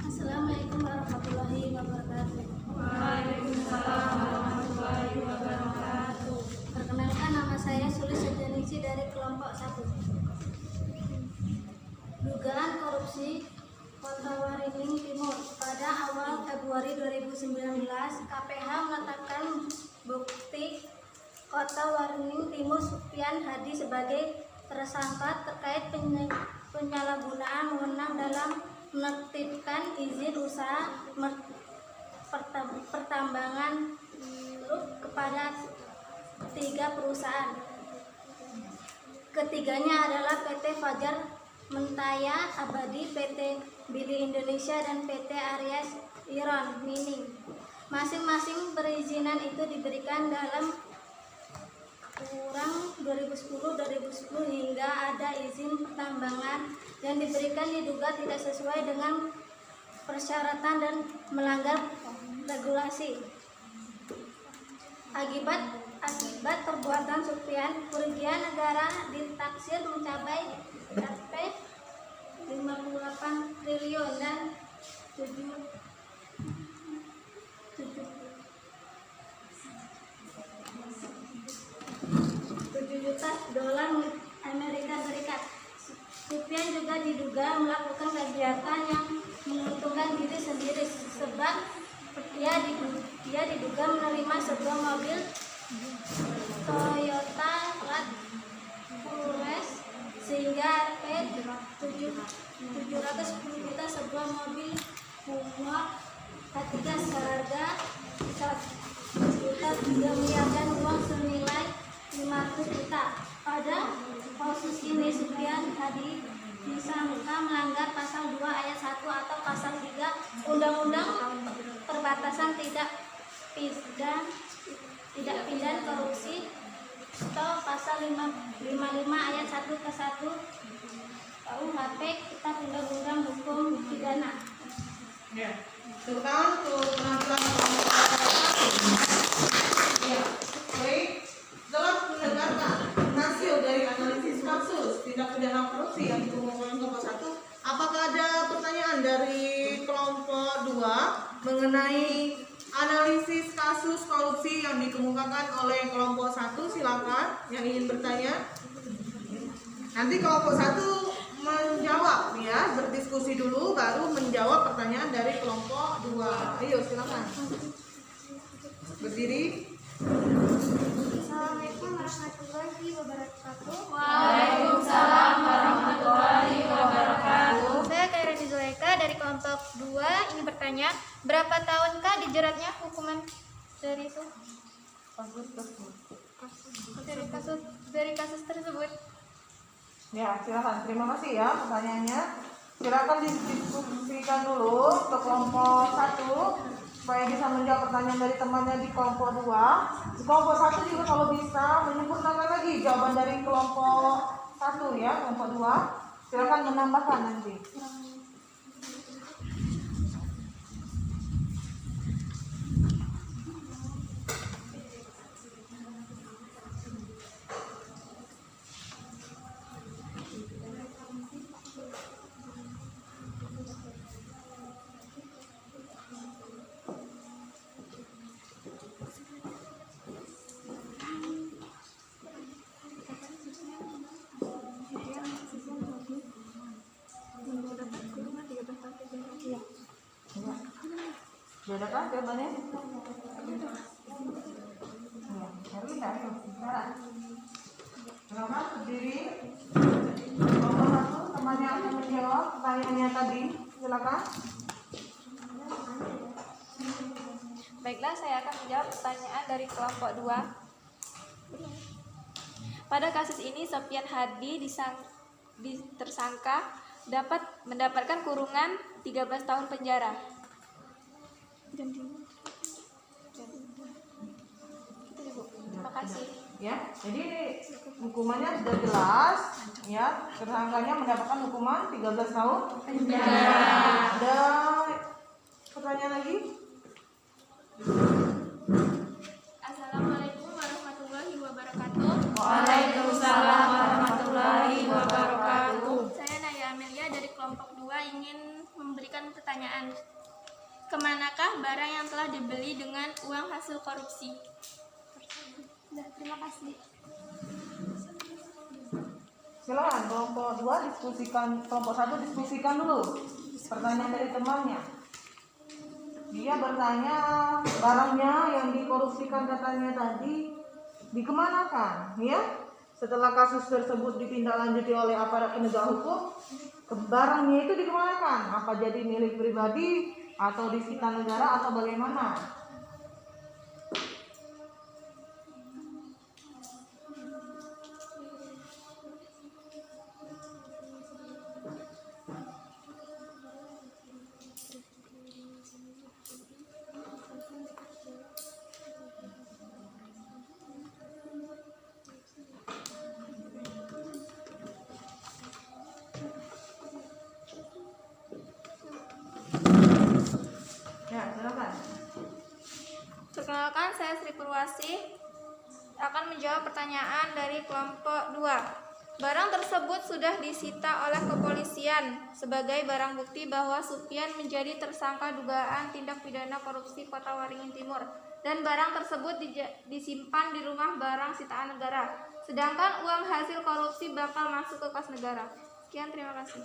Assalamualaikum warahmatullahi wabarakatuh. Waalaikumsalam warahmatullahi wabarakatuh. Perkenalkan, nama saya Sulis Sedenisi dari kelompok 1. Dugaan korupsi Kota Waringin Timur. Pada awal Februari 2019, KPH menetapkan bukti Kota Waringin Timur Supian Hadi sebagai tersangka terkait penyalahgunaan wewenang dalam menertibkan izin usaha pertambangan kepada 3 perusahaan. Ketiganya adalah PT Fajar Mentaya Abadi, PT Bili Indonesia, dan PT Aries Iron Mining. Masing-masing perizinan itu diberikan dalam kurang 2010 hingga ada izin pertambangan yang diberikan diduga tidak sesuai dengan persyaratan dan melanggar regulasi. Akibat perbuatan Supian, kerugian negara ditaksir mencapai 58 triliun dan 7 juta dolar Amerika Serikat. Supian juga diduga melakukan kegiatan yang menguntungkan diri sendiri sebab dia diduga menerima sebuah mobil Toyota RAV4 sehingga Rp 710 juta, sebuah mobil Hummer K3 seharga 1 juta 3 miliar dan uang senilai 500 juta. Pada kasus ini Supian Hadi disangka melanggar pasal 2 ayat 1 atau pasal 3 Undang-Undang Perbatasan Tidak Pidana Korupsi atau pasal 55 ayat 1 ke 1 KUHP Kitab Undang-Undang Hukum Pidana. Ya. Tepuk tangan untuk penampilan kelompok 1. Ya. Baik. Setelah mendengarkan hasil dari analisis kasus tindak pidana korupsi yang dikemukakan kelompok 1, apakah ada pertanyaan dari kelompok 2 mengenai analisis kasus korupsi yang dikemukakan oleh kelompok 1? Silakan yang ingin bertanya. Nanti kelompok 1 menjawab ya, berdiskusi dulu baru menjawab pertanyaan dari kelompok 2. Ayo silakan. Berdiri. Assalamualaikum warahmatullahi wabarakatuh. Waalaikumsalam warahmatullahi wabarakatuh. bertanya, berapa tahunkah dijeratnya hukuman dari itu? Dari kasus tersebut. Ya, silakan. Terima kasih ya pertanyaannya. Silakan didiskusikan dulu ke kelompok 1 supaya bisa menjawab pertanyaan dari temannya di kelompok 2. Di kelompok 1 juga kalau bisa menyempurnakan lagi jawaban dari kelompok 1 ya, kelompok 2. Silakan menambahkan nanti. Sudah kan jawabannya? Erwin, ayo, bicara. Silakan berdiri. Kelompok 1 temannya akan menjawab pertanyaannya tadi. Silakan. Baiklah, saya akan menjawab pertanyaan dari kelompok 2. Pada kasus ini, Sofyan Hadi tersangka dapat mendapatkan kurungan 13 tahun penjara. Terima kasih. Ya, jadi hukumannya sudah jelas ya. Tersangkanya mendapatkan hukuman 13 tahun penjara. Ada pertanyaan lagi? Assalamualaikum warahmatullahi wabarakatuh. Waalaikumsalam warahmatullahi wabarakatuh. Saya Naya Amelia dari kelompok 2 ingin memberikan pertanyaan. Kemanakah barang yang telah dibeli dengan uang hasil korupsi? Terima kasih. Silakan kelompok 2 diskusikan, kelompok 1 diskusikan dulu pertanyaan dari temannya. Dia bertanya barangnya yang dikorupsikan katanya tadi dikemanakan, ya? Setelah kasus tersebut ditindaklanjuti oleh aparat penegak hukum, barangnya itu dikemanakan? Apa jadi milik pribadi atau disita negara atau bagaimana? Ya, silakan. Perkenalkan, saya Sri Purwasi akan menjawab pertanyaan dari kelompok 2. Barang tersebut sudah disita oleh kepolisian sebagai barang bukti bahwa Sufyan menjadi tersangka dugaan tindak pidana korupsi Kota Waringin Timur, dan barang tersebut disimpan di rumah barang sitaan negara. Sedangkan uang hasil korupsi bakal masuk ke kas negara. Sekian, terima kasih.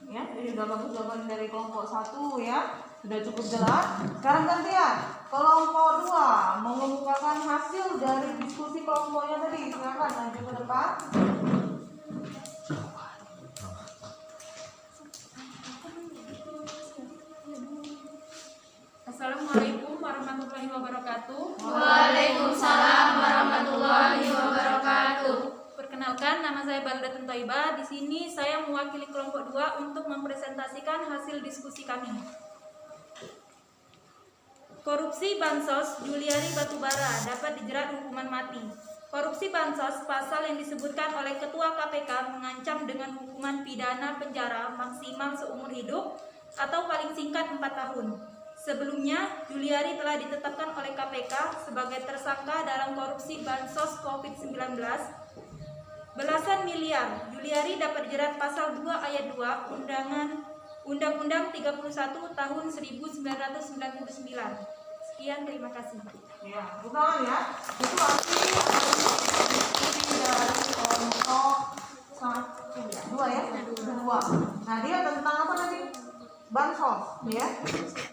Ya, jadi sudah bagus jawaban dari kelompok 1 ya. Sudah cukup jelas. Sekarang gantian kelompok 2 mengemukakan hasil dari diskusi kelompoknya tadi. Silakan maju ke depan. Assalamualaikum warahmatullahi wabarakatuh. Waalaikumsalam warahmatullahi wabarakatuh. Perkenalkan, nama saya Baldatun Thaibah. Di sini saya mewakili kelompok 2 untuk mempresentasikan hasil diskusi kami. Korupsi Bansos Juliari Batubara dapat dijerat hukuman mati. Korupsi Bansos, pasal yang disebutkan oleh Ketua KPK mengancam dengan hukuman pidana penjara maksimal seumur hidup atau paling singkat 4 tahun. Sebelumnya, Juliari telah ditetapkan oleh KPK sebagai tersangka dalam korupsi Bansos COVID-19 belasan miliar. Juliari dapat dijerat pasal 2 ayat 2 Undang-Undang 31 tahun 1999. Sekian, terima kasih. Ya, bukan ya. Itu arti dari kelompok 1 ya, 2 ya, 2. Nah, dia tentang apa tadi? Bansos, ya.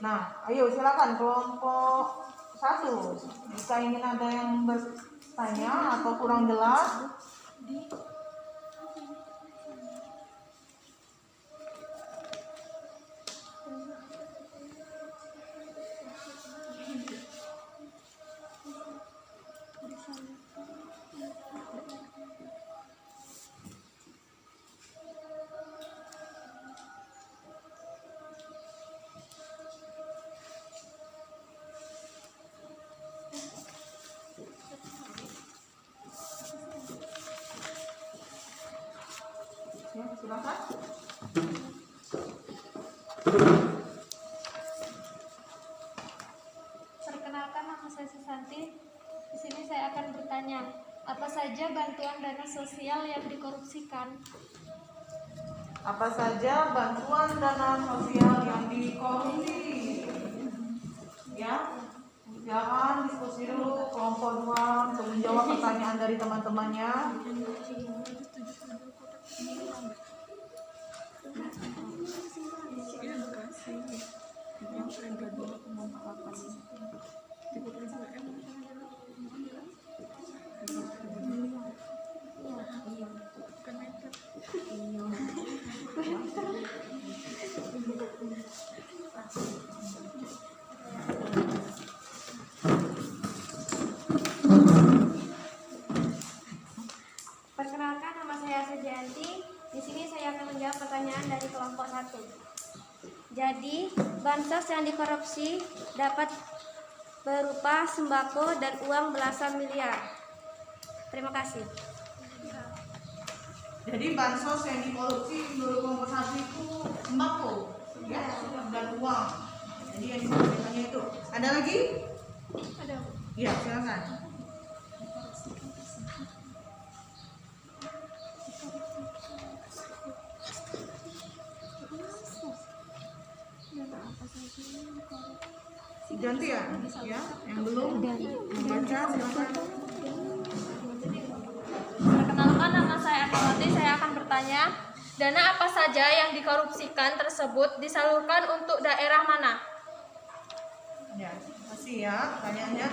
Nah, ayo silakan kelompok 1. Jika ingin ada yang bertanya atau kurang jelas, Ya, silakan. Perkenalkan, nama saya Susanti. Di sini saya akan bertanya, apa saja bantuan dana sosial yang dikorupsikan? Apa saja bantuan dana sosial yang dikorupsi? Ya, jangan diskusi dulu kelompok 2 untuk menjawab pertanyaan dari teman-temannya. Perkenalkan, nama saya Sujanti. Di sini saya akan menjawab pertanyaan dari kelompok 1. Jadi, bansos yang dikorupsi dapat berupa sembako dan uang belasan miliar. Terima kasih. Jadi bansos yang dikorupsi menurut kelompok 1 itu sembako, ya, dan uang. Jadi yang dikorupsikannya itu. Ada lagi? Ada. Iya, silakan. Gantian, ya, yang belum membaca silakan. Perkenalkan, nama saya Akimati. Saya akan bertanya, dana apa saja yang dikorupsikan tersebut disalurkan untuk daerah mana? Ya, kasih ya pertanyaannya.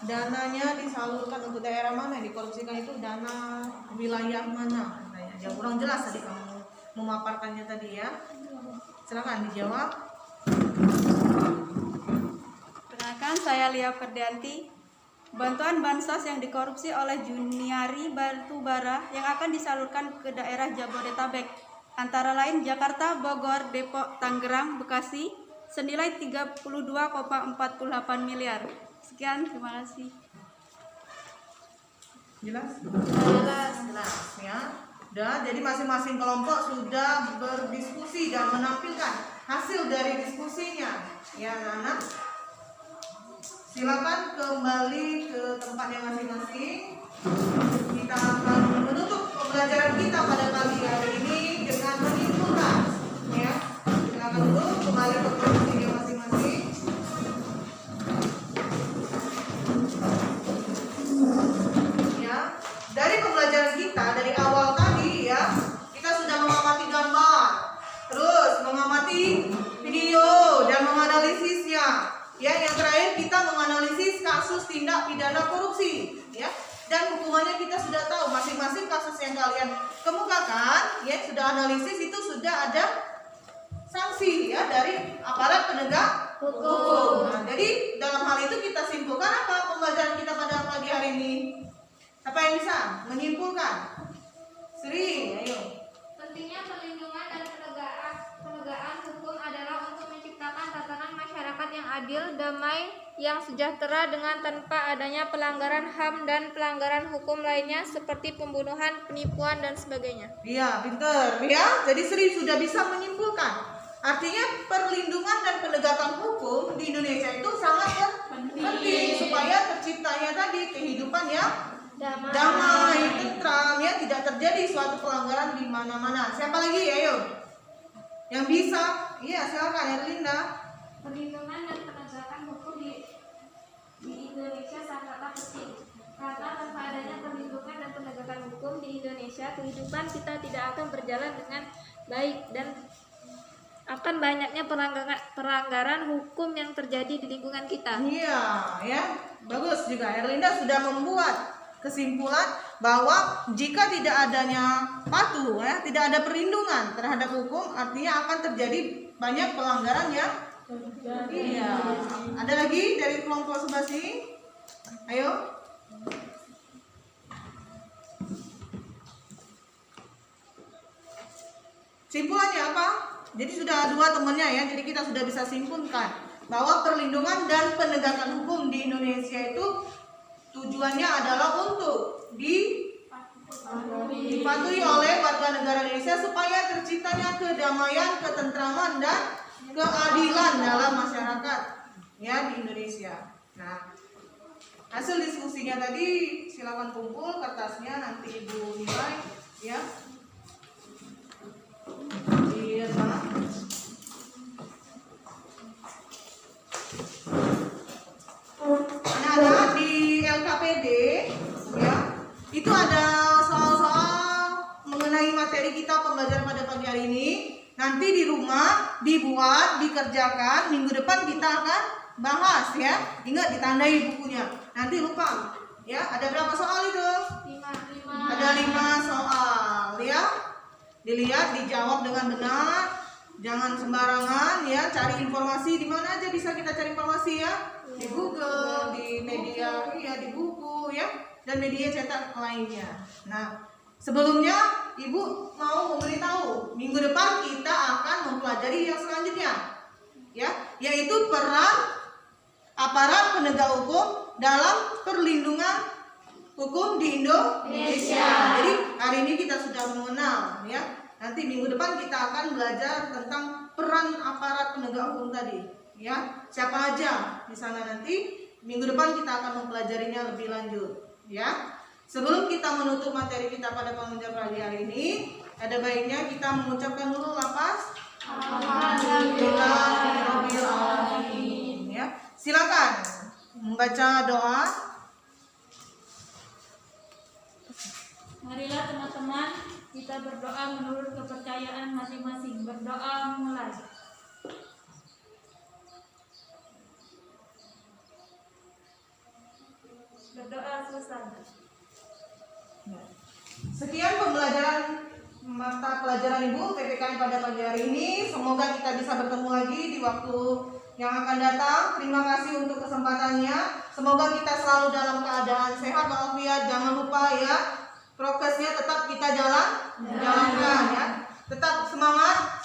Dananya disalurkan untuk daerah mana? Yang dikorupsikan itu dana wilayah mana? Katanya. Yang kurang jelas tadi kamu memaparkannya tadi ya. Silakan dijawab. Perkenalkan, saya Lia Ferdianti. Bantuan bansos yang dikorupsi oleh Juniari Batubara yang akan disalurkan ke daerah Jabodetabek, antara lain Jakarta, Bogor, Depok, Tangerang, Bekasi, senilai 32,48 miliar. Sekian, terima kasih. Jelas? Jelas. Jelas ya. Dan jadi masing-masing kelompok sudah berdiskusi dan menampilkan hasil dari diskusinya. Ya, anak-anak. Silakan kembali ke tempatnya masing-masing. Kita akan menutup pembelajaran kita pada pagi hari ini dengan menyimpulkan. Ya, silakan dulu kembali ke posisinya masing-masing. Ya, dari pembelajaran kita dari awal tadi ya, kita sudah mengamati gambar, terus mengamati video dan menganalisisnya. Ya, yang terakhir kita menganalisis kasus tindak pidana korupsi, ya. Dan hukumannya kita sudah tahu masing-masing kasus yang kalian kemukakan, ya, sudah analisis itu sudah ada sanksi ya dari aparat penegak hukum. Nah, jadi dalam hal itu kita simpulkan apa pembelajaran kita pada pagi hari ini? Apa yang bisa menyimpulkan? Sri, ayo. Pentingnya perlindungan dan penegakan hukum adalah untuk menciptakan tatanan masyarakat yang adil, damai, yang sejahtera dengan tanpa adanya pelanggaran HAM dan pelanggaran hukum lainnya seperti pembunuhan, penipuan, dan sebagainya. Iya, pinter ya. Jadi Sri sudah bisa menyimpulkan. Artinya perlindungan dan penegakan hukum di Indonesia itu sangat penting supaya terciptanya tadi kehidupan yang damai, tentram, ya, tidak terjadi suatu pelanggaran di mana-mana. Siapa lagi? Ayo. Yang bisa? Iya, silakan Erlinda. Perlindungan dan penegakan hukum di Indonesia sangatlah penting. Karena tanpa adanya perlindungan dan penegakan hukum di Indonesia, kehidupan kita tidak akan berjalan dengan baik dan akan banyaknya pelanggaran hukum yang terjadi di lingkungan kita. Iya, ya. Bagus juga. Erlinda sudah membuat kesimpulan bahwa jika tidak adanya patuh, ya, tidak ada perlindungan terhadap hukum, artinya akan terjadi banyak pelanggaran yang iya. Ada lagi dari kelompok sebelah sini? Ayo. Simpulannya apa? Jadi sudah dua temannya ya, jadi kita sudah bisa simpulkan bahwa perlindungan dan penegakan hukum di Indonesia itu tujuannya adalah untuk dipatuhi oleh warga negara Indonesia supaya terciptanya kedamaian, ketentraman dan keadilan dalam masyarakat ya di Indonesia. Nah, hasil diskusinya tadi silakan kumpul kertasnya, nanti Ibu nilai ya. Di sana. Anak-anak di LKPD ya, itu ada soal-soal mengenai materi kita pembelajaran pada pagi hari ini. Nanti di rumah dibuat, dikerjakan, minggu depan kita akan bahas ya. Ingat ditandai bukunya. Nanti lupa ya. Ada berapa soal itu? 5. Ada 5 soal ya. Dilihat, dijawab dengan benar. Jangan sembarangan ya. Cari informasi di mana aja bisa kita cari informasi ya. Di Google, di media, ya di buku ya, dan media cetak lainnya. Nah, sebelumnya Ibu mau memberitahu minggu depan kita akan mempelajari yang selanjutnya, ya, yaitu peran aparat penegak hukum dalam perlindungan hukum di Indonesia. Jadi hari ini kita sudah mengenal, ya. Nanti minggu depan kita akan belajar tentang peran aparat penegak hukum tadi, ya. Siapa aja di sana nanti minggu depan kita akan mempelajarinya lebih lanjut, ya. Sebelum kita menutup materi kita pada pelajaran pagi hari ini, ada baiknya kita mengucapkan dulu lafaz Alhamdulillahirabbil alamin, ya. Silakan membaca doa. Marilah teman-teman kita berdoa menurut kepercayaan masing-masing. Berdoa mulai. Berdoa selesai. Sekian pembelajaran mata pelajaran Ibu PPKN pada pagi hari ini. Semoga kita bisa bertemu lagi di waktu yang akan datang. Terima kasih untuk kesempatannya. Semoga kita selalu dalam keadaan sehat walafiat. Jangan lupa ya, prokesnya tetap kita jalankan ya. Tetap semangat.